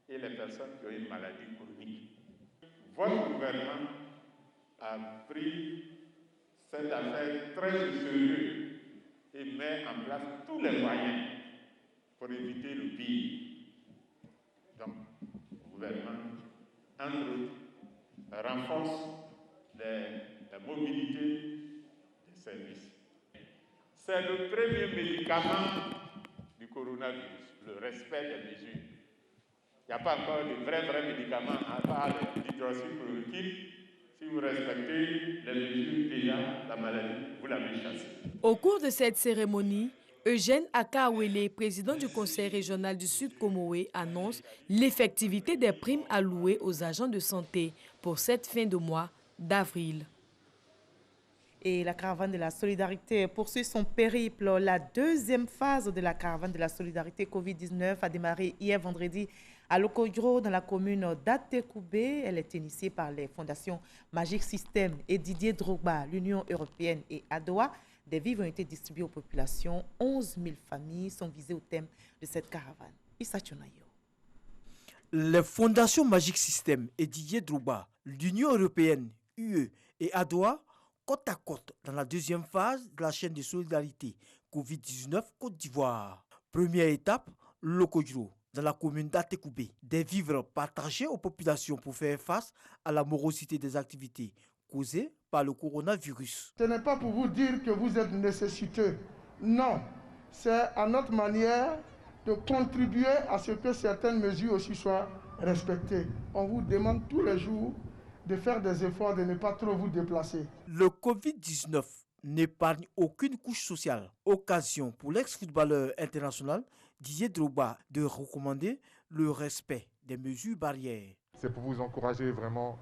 et les personnes qui ont une maladie chronique. Votre gouvernement a pris cette affaire très au sérieux et met en place tous les moyens pour éviter le pire. Donc, le gouvernement, entre autres, renforce la mobilité des services. C'est le premier médicament du coronavirus, le respect des mesures. Il n'y a pas encore de vrais médicaments à part l'hydroxychloroquine. Si vous respectez les mesures déjà, la maladie, vous l'avez chassée. Au cours de cette cérémonie, Eugène Aka Awele, président du Conseil régional du Sud Comoé, annonce l'effectivité des primes allouées aux agents de santé pour cette fin de mois d'avril. Et la caravane de la solidarité poursuit son périple. La 2e phase de la caravane de la solidarité Covid-19 a démarré hier vendredi à Lokodjo, dans la commune d'Atekoubé. Elle est initiée par les fondations Magic System et Didier Drogba, l'Union européenne et ADOA. Des vivres ont été distribués aux populations. 11 000 familles sont visées au thème de cette caravane. Issa Tchonayo. Les fondations Magic System et Didier Drogba, l'Union européenne, UE et ADOA, côte à côte dans la deuxième phase de la chaîne de solidarité Covid-19 Côte d'Ivoire. Première étape, Lokodjo, dans la commune d'Atekoubé. Des vivres partagés aux populations pour faire face à la morosité des activités causées par le coronavirus. Ce n'est pas pour vous dire que vous êtes nécessiteux. Non, c'est à notre manière de contribuer à ce que certaines mesures aussi soient respectées. On vous demande tous les jours de faire des efforts, de ne pas trop vous déplacer. Le Covid-19 n'épargne aucune couche sociale. Occasion pour l'ex-footballeur international Didier Drogba de recommander le respect des mesures barrières. C'est pour vous encourager vraiment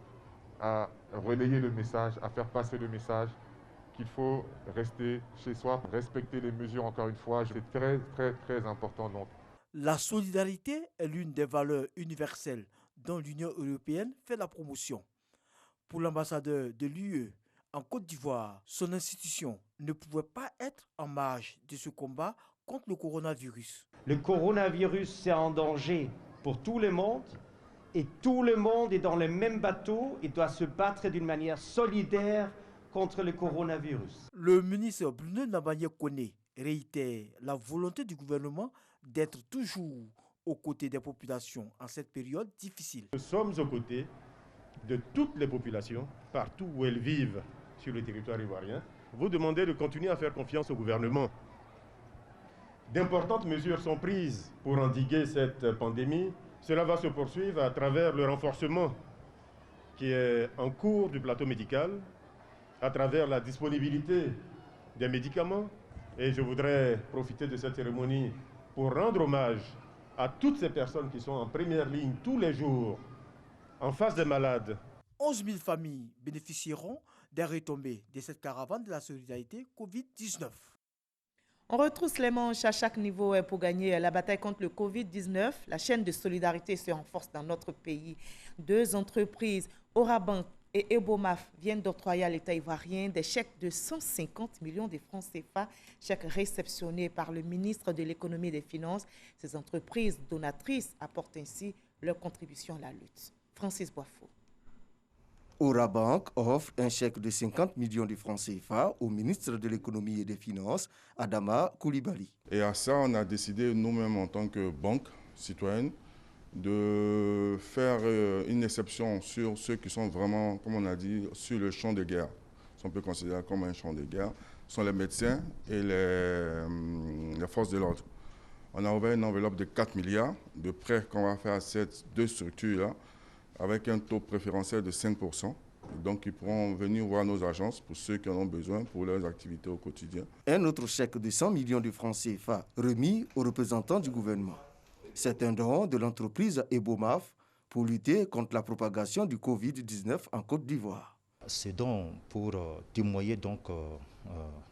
à relayer le message, à faire passer le message qu'il faut rester chez soi, respecter les mesures encore une fois. C'est très, très, très important. Donc. La solidarité est l'une des valeurs universelles dont l'Union européenne fait la promotion. Pour l'ambassadeur de l'UE en Côte d'Ivoire, son institution ne pouvait pas être en marge de ce combat contre le coronavirus. Le coronavirus, c'est un danger pour tout le monde et tout le monde est dans le même bateau et doit se battre d'une manière solidaire contre le coronavirus. Le ministre Bruno Nabanye Kone réitère la volonté du gouvernement d'être toujours aux côtés des populations en cette période difficile. Nous sommes aux côtés de toutes les populations, partout où elles vivent sur le territoire ivoirien. Vous demandez de continuer à faire confiance au gouvernement. D'importantes mesures sont prises pour endiguer cette pandémie. Cela va se poursuivre à travers le renforcement qui est en cours du plateau médical, à travers la disponibilité des médicaments. Et je voudrais profiter de cette cérémonie pour rendre hommage à toutes ces personnes qui sont en première ligne tous les jours en face des malades. 11 000 familles bénéficieront des retombées de cette caravane de la solidarité Covid-19. On retrousse les manches à chaque niveau pour gagner la bataille contre le Covid-19. La chaîne de solidarité se renforce dans notre pays. 2 entreprises, Orabank et Ebomaf, viennent d'octroyer à l'État ivoirien des chèques de 150 millions de francs CFA, chèques réceptionnés par le ministre de l'Économie et des Finances. Ces entreprises donatrices apportent ainsi leur contribution à la lutte. Francis Boifo. Orabank offre un chèque de 50 millions de francs CFA au ministre de l'Économie et des Finances, Adama Koulibaly. Et à ça, on a décidé nous-mêmes en tant que banque citoyenne de faire une exception sur ceux qui sont vraiment, comme on a dit, sur le champ de guerre. Si on peut considérer comme un champ de guerre, ce sont les médecins et les forces de l'ordre. On a ouvert une enveloppe de 4 milliards de prêts qu'on va faire à ces 2 structures-là, avec un taux préférentiel de 5%. Donc, ils pourront venir voir nos agences pour ceux qui en ont besoin pour leurs activités au quotidien. Un autre chèque de 100 millions de francs CFA remis aux représentants du gouvernement. C'est un don de l'entreprise Ebomaf pour lutter contre la propagation du Covid-19 en Côte d'Ivoire. C'est donc pour témoigner donc,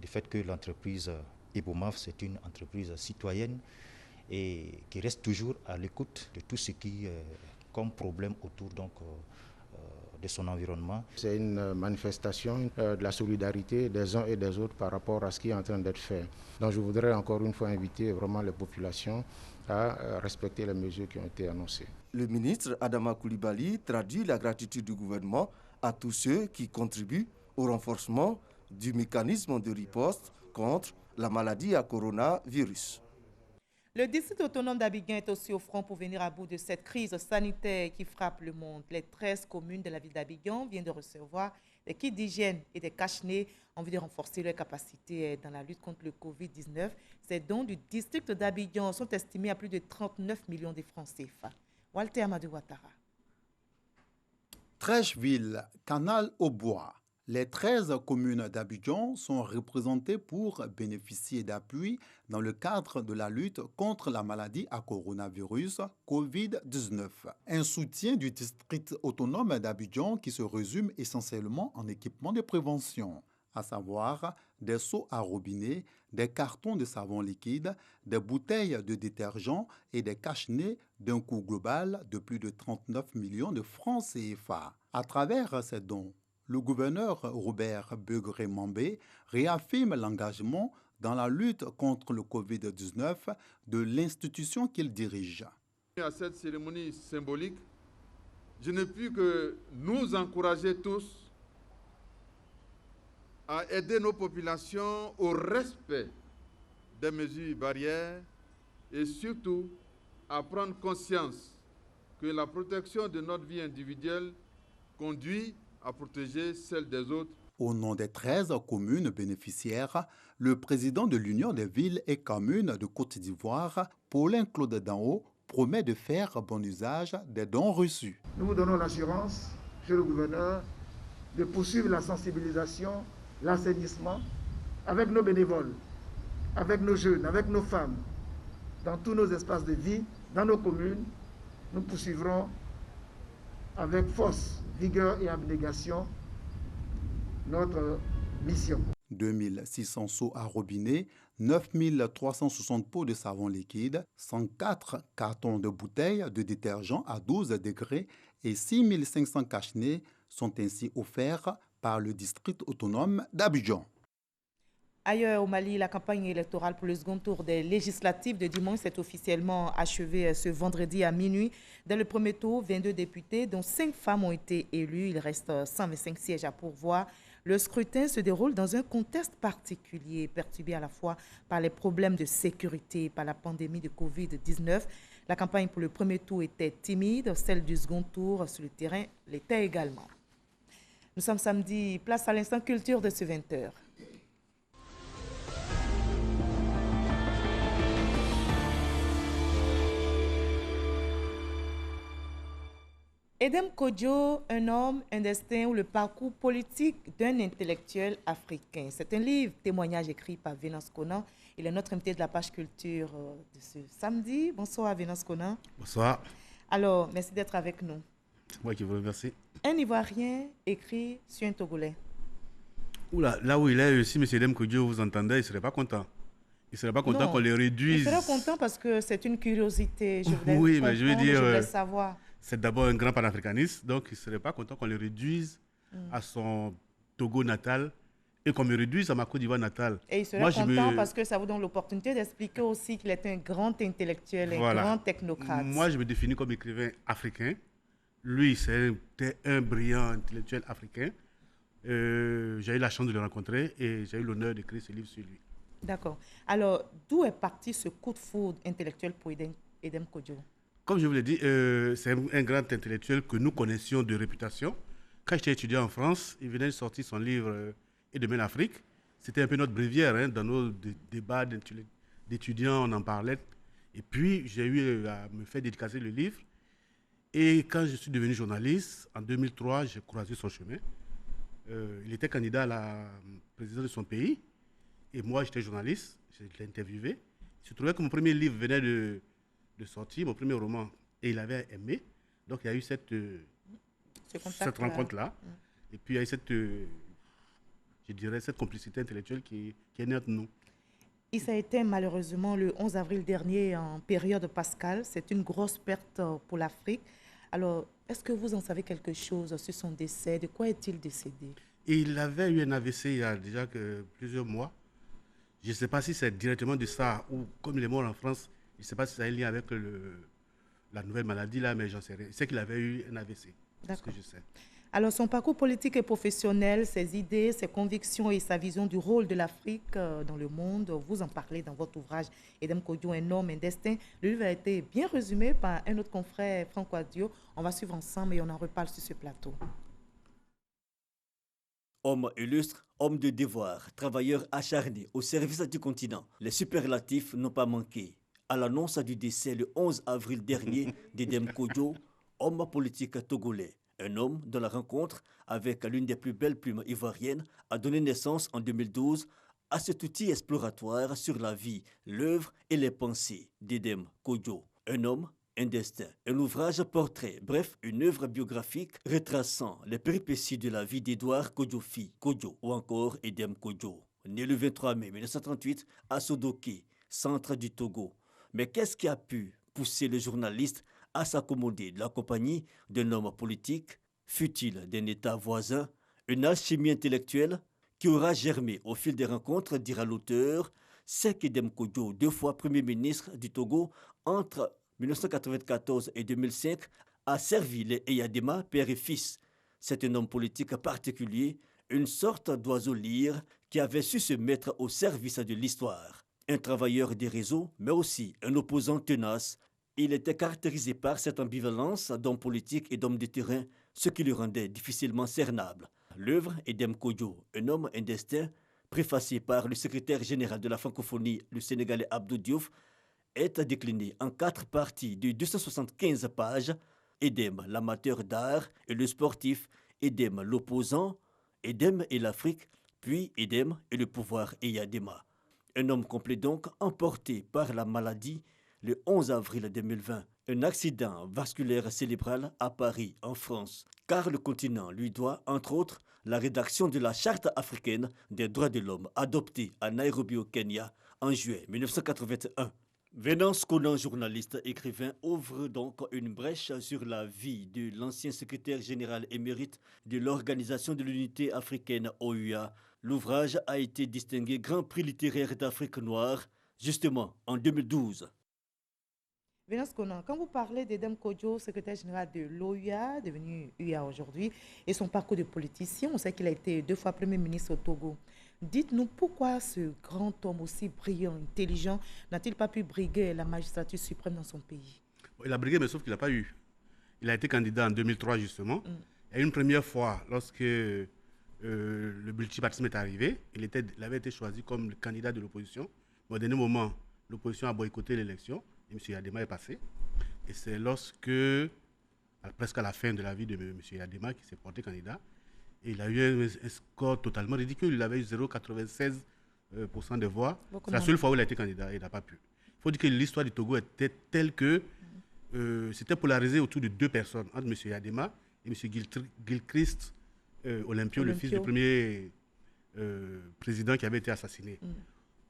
du fait que l'entreprise Ebomaf, c'est une entreprise citoyenne et qui reste toujours à l'écoute de tout ce qui comme problème autour donc, de son environnement. C'est une manifestation de la solidarité des uns et des autres par rapport à ce qui est en train d'être fait. Donc je voudrais encore une fois inviter vraiment les populations à respecter les mesures qui ont été annoncées. Le ministre Adama Koulibaly traduit la gratitude du gouvernement à tous ceux qui contribuent au renforcement du mécanisme de riposte contre la maladie à coronavirus. Le district autonome d'Abidjan est aussi au front pour venir à bout de cette crise sanitaire qui frappe le monde. Les 13 communes de la ville d'Abidjan viennent de recevoir des kits d'hygiène et des cache-nez en vue de renforcer leurs capacités dans la lutte contre le Covid-19. Ces dons du district d'Abidjan sont estimés à plus de 39 millions de francs CFA. Walter Amadou Ouattara. Trècheville, Canal au Bois. Les 13 communes d'Abidjan sont représentées pour bénéficier d'appui dans le cadre de la lutte contre la maladie à coronavirus Covid-19. Un soutien du district autonome d'Abidjan qui se résume essentiellement en équipement de prévention, à savoir des seaux à robinet, des cartons de savon liquide, des bouteilles de détergent et des cache-nez d'un coût global de plus de 39 millions de francs CFA. À travers ces dons, le gouverneur Robert Begré-Mambé réaffirme l'engagement dans la lutte contre le Covid-19 de l'institution qu'il dirige. À cette cérémonie symbolique, je n'ai pu que nous encourager tous à aider nos populations au respect des mesures barrières et surtout à prendre conscience que la protection de notre vie individuelle conduit à protéger celle des autres. Au nom des 13 communes bénéficiaires, le président de l'Union des villes et communes de Côte d'Ivoire, Paulin Claude Danho, promet de faire bon usage des dons reçus. Nous vous donnons l'assurance, monsieur le gouverneur, de poursuivre la sensibilisation, l'assainissement avec nos bénévoles, avec nos jeunes, avec nos femmes, dans tous nos espaces de vie, dans nos communes. Nous poursuivrons avec force, vigueur et abnégation notre mission. 2600 seaux à robinet, 9360 pots de savon liquide, 104 cartons de bouteilles de détergent à 12 degrés et 6500 cache-nez sont ainsi offerts par le district autonome d'Abidjan. Ailleurs au Mali, la campagne électorale pour le second tour des législatives de dimanche s'est officiellement achevée ce vendredi à minuit. Dans le premier tour, 22 députés, dont 5 femmes ont été élus. Il reste 125 sièges à pourvoir. Le scrutin se déroule dans un contexte particulier, perturbé à la fois par les problèmes de sécurité et par la pandémie de Covid-19. La campagne pour le premier tour était timide, celle du second tour sur le terrain l'était également. Nous sommes samedi, place à l'instant culture de ce 20h. Edem Kodjo, un homme, un destin ou le parcours politique d'un intellectuel africain. C'est un livre, témoignage écrit par Vénance Conan. Il est notre invité de la page culture de ce samedi. Bonsoir Vénance Conan. Bonsoir. Alors, merci d'être avec nous. C'est moi qui vous remercie. Un Ivoirien écrit sur un Togolais. Oula, là où il est, si M. Edem Kodjo vous entendait, il ne serait pas content. Il ne serait pas content qu'on les réduise. Il serait content parce que c'est une curiosité. Je voulais oui, mais je veux dire... Je voulais savoir. C'est d'abord un grand panafricaniste, donc il ne serait pas content qu'on le réduise à son Togo natal et qu'on me réduise à ma Côte d'Ivoire natale. Et il serait content parce que ça vous donne l'opportunité d'expliquer aussi qu'il est un grand intellectuel, un grand technocrate. Moi, je me définis comme écrivain africain. Lui, c'était un brillant intellectuel africain. J'ai eu la chance de le rencontrer et j'ai eu l'honneur d'écrire ce livre sur lui. D'accord. Alors, d'où est parti ce coup de foudre intellectuel pour Edem Kodjo? Comme je vous l'ai dit, c'est un grand intellectuel que nous connaissions de réputation. Quand j'étais étudiant en France, il venait de sortir son livre « Et demain l'Afrique ». C'était un peu notre bréviaire, hein, dans nos débats d'étudiants, on en parlait. Et puis, j'ai eu à me faire dédicacer le livre. Et quand je suis devenu journaliste, en 2003, j'ai croisé son chemin. Il était candidat à la présidence de son pays. Et moi, j'étais journaliste, je l'ai interviewé. Il se trouvait que mon premier livre venait de sortir, mon premier roman, et il avait aimé. Donc, il y a eu cette rencontre-là. Et puis, il y a eu cette complicité intellectuelle qui est née entre nous. Il s'est éteint malheureusement le 11 avril dernier en période pascale. C'est une grosse perte pour l'Afrique. Alors, est-ce que vous en savez quelque chose sur son décès? De quoi est-il décédé? Il avait eu un AVC il y a déjà plusieurs mois. Je ne sais pas si c'est directement de ça ou comme il est mort en France, je ne sais pas si ça a un lien avec la nouvelle maladie là, mais j'en sais rien. Je sais qu'il avait eu un AVC. C'est ce que je sais. Alors, son parcours politique et professionnel, ses idées, ses convictions et sa vision du rôle de l'Afrique dans le monde, vous en parlez dans votre ouvrage Edem Kodjo, un homme, un destin. Le livre a été bien résumé par un autre confrère, Franco Adio. On va suivre ensemble et on en reparle sur ce plateau. Homme illustre, homme de devoir, travailleur acharné au service du continent. Les superlatifs n'ont pas manqué. À l'annonce du décès le 11 avril dernier d'Edem Kodjo, homme politique togolais, un homme dont la rencontre avec l'une des plus belles plumes ivoiriennes a donné naissance en 2012 à cet outil exploratoire sur la vie, l'œuvre et les pensées d'Edem Kodjo. Un homme, un destin, un ouvrage portrait, bref, une œuvre biographique retraçant les péripéties de la vie d'Edouard Kodjofi Kodjo ou encore Edem Kodjo. Né le 23 mai 1938 à Sodoké, centre du Togo. Mais qu'est-ce qui a pu pousser le journaliste à s'accommoder de la compagnie d'un homme politique, fut-il d'un État voisin, Une alchimie intellectuelle qui aura germé au fil des rencontres, dira l'auteur. Sékou Edem Kodjo, 2 fois Premier ministre du Togo entre 1994 et 2005, a servi les Eyadema, père et fils. C'est un homme politique particulier, une sorte d'oiseau lyre qui avait su se mettre au service de l'histoire. Un travailleur des réseaux, mais aussi un opposant tenace. Il était caractérisé par cette ambivalence d'homme politique et d'homme de terrain, ce qui le rendait difficilement cernable. L'œuvre Edem Kodjo, un homme, un destin, préfacé par le secrétaire général de la francophonie, le Sénégalais Abdou Diouf, est déclinée en 4 parties de 275 pages. Edem, l'amateur d'art et le sportif, Edem, l'opposant, Edem et l'Afrique, puis Edem et le pouvoir Eyadema. Un homme complet donc, emporté par la maladie le 11 avril 2020. Un accident vasculaire cérébral à Paris, en France, car le continent lui doit, entre autres, la rédaction de la Charte africaine des droits de l'homme adoptée à Nairobi au Kenya en juillet 1981. Venance Konan, journaliste, écrivain, ouvre donc une brèche sur la vie de l'ancien secrétaire général émérite de l'Organisation de l'Unité africaine OUA. L'ouvrage a été distingué Grand Prix littéraire d'Afrique noire, justement en 2012. Venance Konan, quand vous parlez d'Edem Kodjo, secrétaire général de l'OUA, devenu UA aujourd'hui, et son parcours de politicien, on sait qu'il a été 2 fois Premier ministre au Togo. Dites-nous pourquoi ce grand homme aussi brillant, intelligent, n'a-t-il pas pu briguer la magistrature suprême dans son pays? Il a brigué, mais sauf qu'il n'a pas eu. Il a été candidat en 2003, justement. Et une première fois, lorsque le multipartisme est arrivé, il avait été choisi comme le candidat de l'opposition. Mais au dernier moment, l'opposition a boycotté l'élection. Et M. Eyadema est passé. Et c'est lorsque, presque à la fin de la vie de M. Eyadema, qui s'est porté candidat, et il a eu un score totalement ridicule. Il avait eu 0,96% de voix. C'est la seule fois où il a été candidat et il n'a pas pu. Il faut dire que l'histoire du Togo était telle que c'était polarisé autour de 2 personnes, entre M. Eyadema et M. Gilchrist Olympio, le fils du premier président qui avait été assassiné.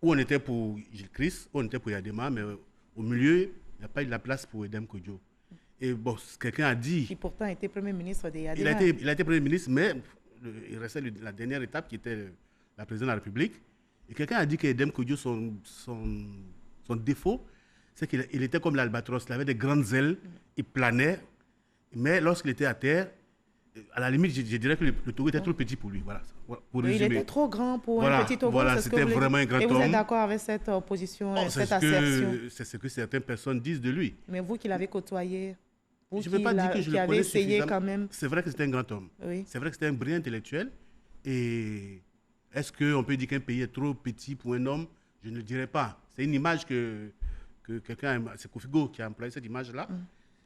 Où on était pour Gilchrist, où on était pour Eyadema, mais au milieu, il n'y a pas eu de la place pour Edem Kodjo. Et bon, quelqu'un a dit... Qui pourtant était Premier ministre d'Eyadema. Il a été Premier ministre, mais il restait la dernière étape qui était la présidence de la République. Et quelqu'un a dit qu'Edem Kodjo, son défaut, c'est qu'il était comme l'albatros. Il avait des grandes ailes, il planait, mais lorsqu'il était à terre, à la limite, je dirais que le Togo était trop petit pour lui. Voilà, pour résumer. Il était trop grand pour un petit Togo. Voilà, c'était vraiment un grand homme. Et vous êtes d'accord avec cette opposition, cette assertion? C'est ce que certaines personnes disent de lui. Mais vous qui l'avez côtoyé, vous je ne veux pas dire que je le connais essayé quand même. C'est vrai que c'était un grand homme. Oui. C'est vrai que c'était un brillant intellectuel. Et est-ce qu'on peut dire qu'un pays est trop petit pour un homme? Je ne le dirais pas. C'est une image que quelqu'un, c'est Kofigo qui a employé cette image-là.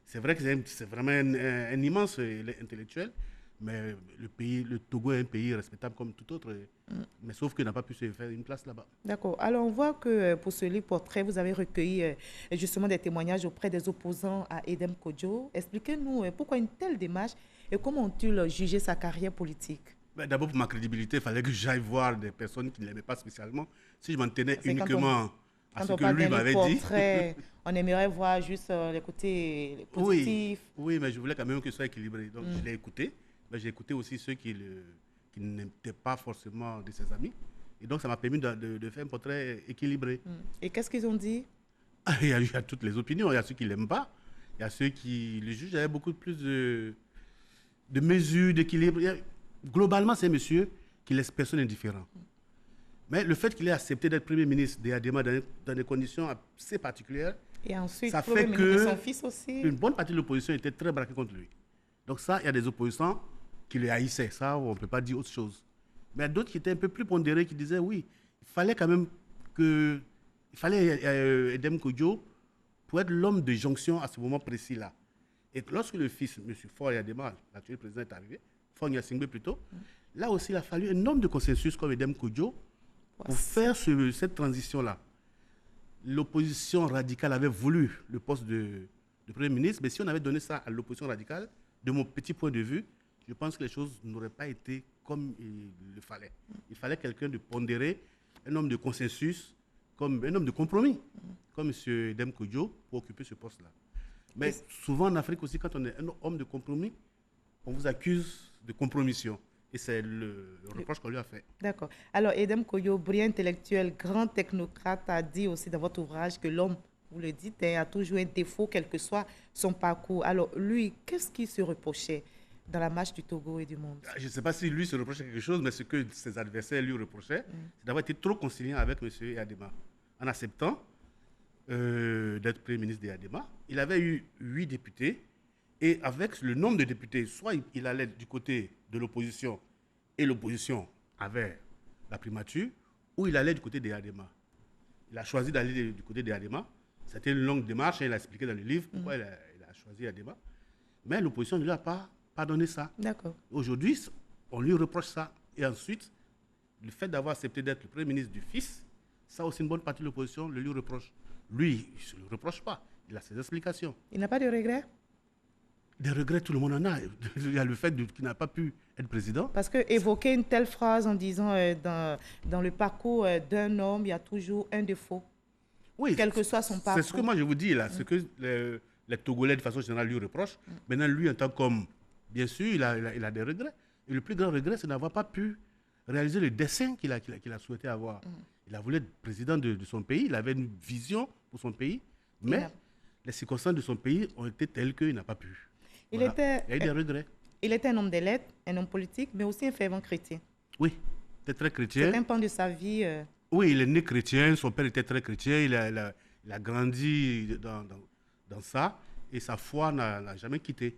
C'est vrai que c'est vraiment un immense intellectuel, mais le Togo est un pays respectable comme tout autre, mais sauf qu'il n'a pas pu se faire une place là-bas. D'accord. Alors on voit que pour ce livre portrait, vous avez recueilli justement des témoignages auprès des opposants à Edem Kodjo. Expliquez-nous pourquoi une telle démarche et comment ont-ils jugé sa carrière politique? D'abord, pour ma crédibilité, il fallait que j'aille voir des personnes qui ne l'aimaient pas spécialement. Si je m'en tenais uniquement à ce que lui m'avait dit. On aimerait voir juste les côtés positifs. Oui, mais je voulais quand même que ce soit équilibré. Donc, je l'ai écouté. Mais j'ai écouté aussi ceux qui n'étaient pas forcément de ses amis. Et donc, ça m'a permis de faire un portrait équilibré. Et qu'est-ce qu'ils ont dit? Il y a toutes les opinions. Il y a ceux qui ne l'aiment pas. Il y a ceux qui le jugent. Il y avait beaucoup plus de mesures, d'équilibre. Globalement, c'est un monsieur qui laisse personne indifférent. Mais le fait qu'il ait accepté d'être Premier ministre d'Eyadema dans des conditions assez particulières, et ensuite, ça fait que son fils aussi. Une bonne partie de l'opposition était très braquée contre lui. Donc ça, il y a des opposants qui le haïssaient. Ça, on ne peut pas dire autre chose. Mais il y a d'autres qui étaient un peu plus pondérés, qui disaient oui, il fallait quand même Edem Kodjo pour être l'homme de jonction à ce moment précis-là. Et lorsque le fils, M. Faure Eyadema, l'actuel président, est arrivé, Faure Gnassingbé plutôt, là aussi, il a fallu un homme de consensus comme Edem Kodjo pour faire cette transition-là. L'opposition radicale avait voulu le poste de Premier ministre, mais si on avait donné ça à l'opposition radicale, de mon petit point de vue, je pense que les choses n'auraient pas été comme il le fallait. Il fallait quelqu'un de pondéré, un homme de consensus, comme un homme de compromis, comme M. Edem Kodjo, pour occuper ce poste-là. Mais souvent en Afrique aussi, quand on est un homme de compromis, on vous accuse de compromission. Et c'est le reproche qu'on lui a fait. D'accord. Alors, Edem Koyo, brillant intellectuel, grand technocrate, a dit aussi dans votre ouvrage que l'homme, vous le dites, a toujours un défaut, quel que soit son parcours. Alors, lui, qu'est-ce qu'il se reprochait dans la marche du Togo et du monde? Je ne sais pas si lui se reprochait quelque chose, mais ce que ses adversaires lui reprochaient, c'est d'avoir été trop conciliant avec M. Eyadema. En acceptant d'être Premier ministre d'Eyadema, il avait eu 8 députés, et avec le nombre de députés, soit il allait du côté de l'opposition, et l'opposition avait la primature, ou il allait du côté d'Eyadema. Il a choisi d'aller du côté d'Eyadema. C'était une longue démarche, et il a expliqué dans le livre pourquoi il a choisi Eyadema. Mais l'opposition ne lui a pas donné ça. D'accord. Aujourd'hui, on lui reproche ça. Et ensuite, le fait d'avoir accepté d'être le Premier ministre du fils, ça aussi, une bonne partie de l'opposition le lui reproche. Lui, il ne se le reproche pas. Il a ses explications. Il n'a pas de regrets? Des regrets, tout le monde en a. Il y a le fait qu'il n'a pas pu être président. Parce que évoquer une telle phrase en disant dans le parcours d'un homme, il y a toujours un défaut. Oui, quel que soit son parcours. C'est ce que moi je vous dis là, ce que les Togolais de façon générale lui reprochent. Maintenant, lui, en tant qu'homme, bien sûr, il a des regrets. Et le plus grand regret, c'est d'avoir pas pu réaliser le dessein qu'il a souhaité avoir. Il a voulu être président de son pays, il avait une vision pour son pays, mais les circonstances de son pays ont été telles qu'il n'a pas pu. Il Voilà. était, Il a eu des regrets. Il était un homme de lettres, un homme politique, mais aussi un fervent chrétien. Oui, il était très chrétien. C'est un pan de sa vie. Oui, il est né chrétien, son père était très chrétien, il a grandi dans ça, et sa foi n'a jamais quitté.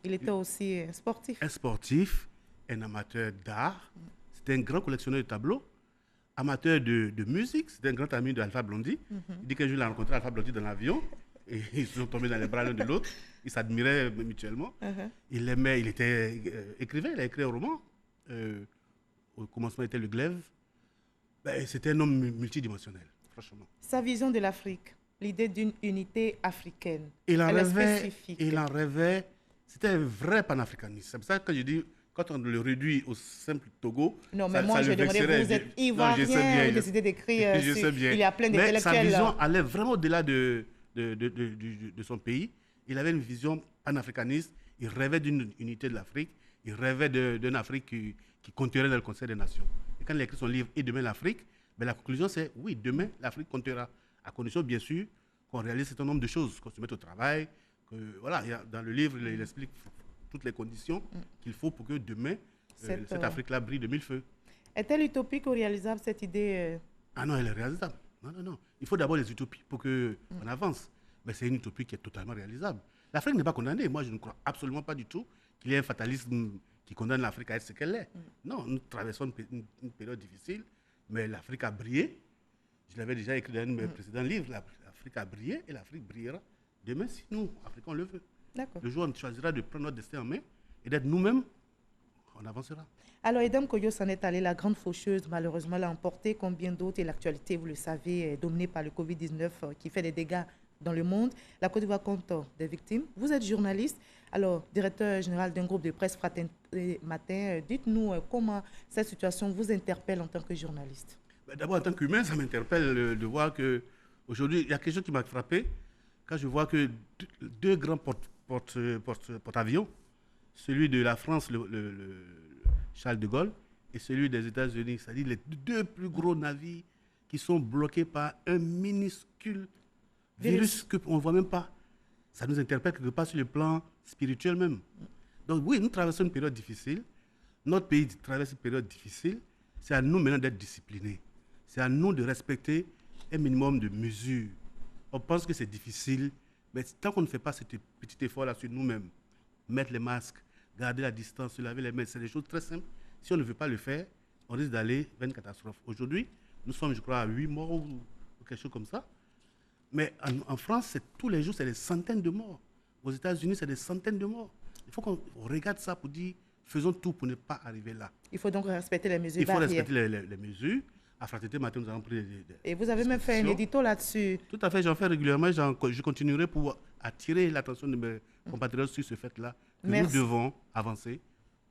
Il était aussi sportif. Un sportif, un amateur d'art, c'était un grand collectionneur de tableaux, amateur de musique, c'était un grand ami d'Alpha Blondy. Il dit qu'un jour il a rencontré Alpha Blondy dans l'avion, et ils se sont tombés dans les bras l'un de l'autre, ils s'admiraient mutuellement. Il aimait, il était écrivain, il a écrit un roman, au commencement il était Le Glaive. Ben, c'était un homme multidimensionnel, franchement. Sa vision de l'Afrique, l'idée d'une unité africaine, il en elle est rêvait, spécifique. il en rêvait, c'était un vrai panafricaniste. C'est pour ça que je dis, quand on le réduit au simple Togo, non, mais moi, je demandais, vous êtes ivoirien, vous décidez d'écrire, je sais bien. Il y a plein d'intellectuels. Mais sa vision allait vraiment au-delà de son pays. Il avait une vision panafricaniste, il rêvait d'une unité de l'Afrique, il rêvait d'une Afrique qui compterait dans le Conseil des Nations. Et quand il a écrit son livre « Et demain l'Afrique », ben la conclusion c'est oui, demain l'Afrique comptera, à condition bien sûr qu'on réalise un certain nombre de choses, qu'on se mette au travail, que, voilà, dans le livre il explique toutes les conditions qu'il faut pour que demain cette Afrique-là brille de mille feux. Est-elle utopique ou réalisable cette idée Ah non, elle est réalisable. Non. Il faut d'abord les utopies pour qu'on avance. Mais c'est une utopie qui est totalement réalisable. L'Afrique n'est pas condamnée. Moi, je ne crois absolument pas du tout qu'il y ait un fatalisme qui condamne l'Afrique à être ce qu'elle est. Non, nous traversons une période difficile, mais l'Afrique a brillé. Je l'avais déjà écrit dans un de mes précédents livres. L'Afrique a brillé et l'Afrique brillera demain si nous, Africains, le veut. Le jour où on choisira de prendre notre destin en main et d'être nous-mêmes, on avancera. Alors, Edem Koyo s'en est allé, la grande faucheuse, malheureusement, l'a emporté, comme bien d'autres. Et l'actualité, vous le savez, est dominée par le Covid-19 qui fait des dégâts dans le monde. La Côte d'Ivoire compte des victimes. Vous êtes journaliste, alors directeur général d'un groupe de presse Fraternité Matin. Dites-nous comment cette situation vous interpelle en tant que journaliste. D'abord, en tant qu'humain, ça m'interpelle de voir qu'aujourd'hui, il y a quelque chose qui m'a frappé quand je vois que deux grands porte-avions, celui de la France, le Charles de Gaulle, et celui des États-Unis, c'est-à-dire les deux plus gros navires qui sont bloqués par un minuscule virus qu'on ne voit même pas. Ça nous interpelle quelque part sur le plan spirituel même. Donc oui, nous traversons une période difficile. Notre pays traverse une période difficile. C'est à nous maintenant d'être disciplinés. C'est à nous de respecter un minimum de mesures. On pense que c'est difficile, mais tant qu'on ne fait pas ce petit effort-là sur nous-mêmes, mettre les masques, garder la distance, se laver les mains, c'est des choses très simples. Si on ne veut pas le faire, on risque d'aller vers une catastrophe. Aujourd'hui, nous sommes, je crois, à 8 morts ou quelque chose comme ça. Mais en France, tous les jours, c'est des centaines de morts. Aux États-Unis, c'est des centaines de morts. Il faut qu'on regarde ça pour dire, faisons tout pour ne pas arriver là. Il faut donc respecter les mesures barrières. Il faut respecter les mesures. À Fraternité Matin, nous avons pris des Et vous avez même fait un édito là-dessus. Tout à fait, j'en fais régulièrement. Je continuerai pour attirer l'attention de mes compatriotes sur ce fait-là. Nous devons avancer,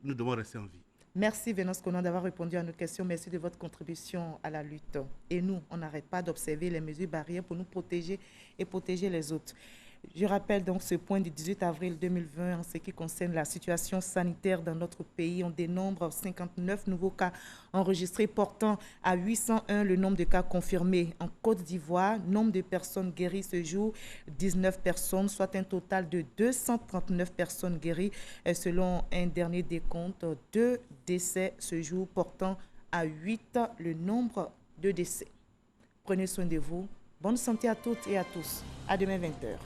nous devons rester en vie. Merci Vénus Konan d'avoir répondu à nos questions. Merci de votre contribution à la lutte. Et nous, on n'arrête pas d'observer les mesures barrières pour nous protéger et protéger les autres. Je rappelle donc ce point du 18 avril 2020 en ce qui concerne la situation sanitaire dans notre pays. On dénombre 59 nouveaux cas enregistrés, portant à 801 le nombre de cas confirmés. En Côte d'Ivoire, nombre de personnes guéries ce jour, 19 personnes, soit un total de 239 personnes guéries. Et selon un dernier décompte, 2 décès ce jour, portant à 8 le nombre de décès. Prenez soin de vous. Bonne santé à toutes et à tous. À demain 20h.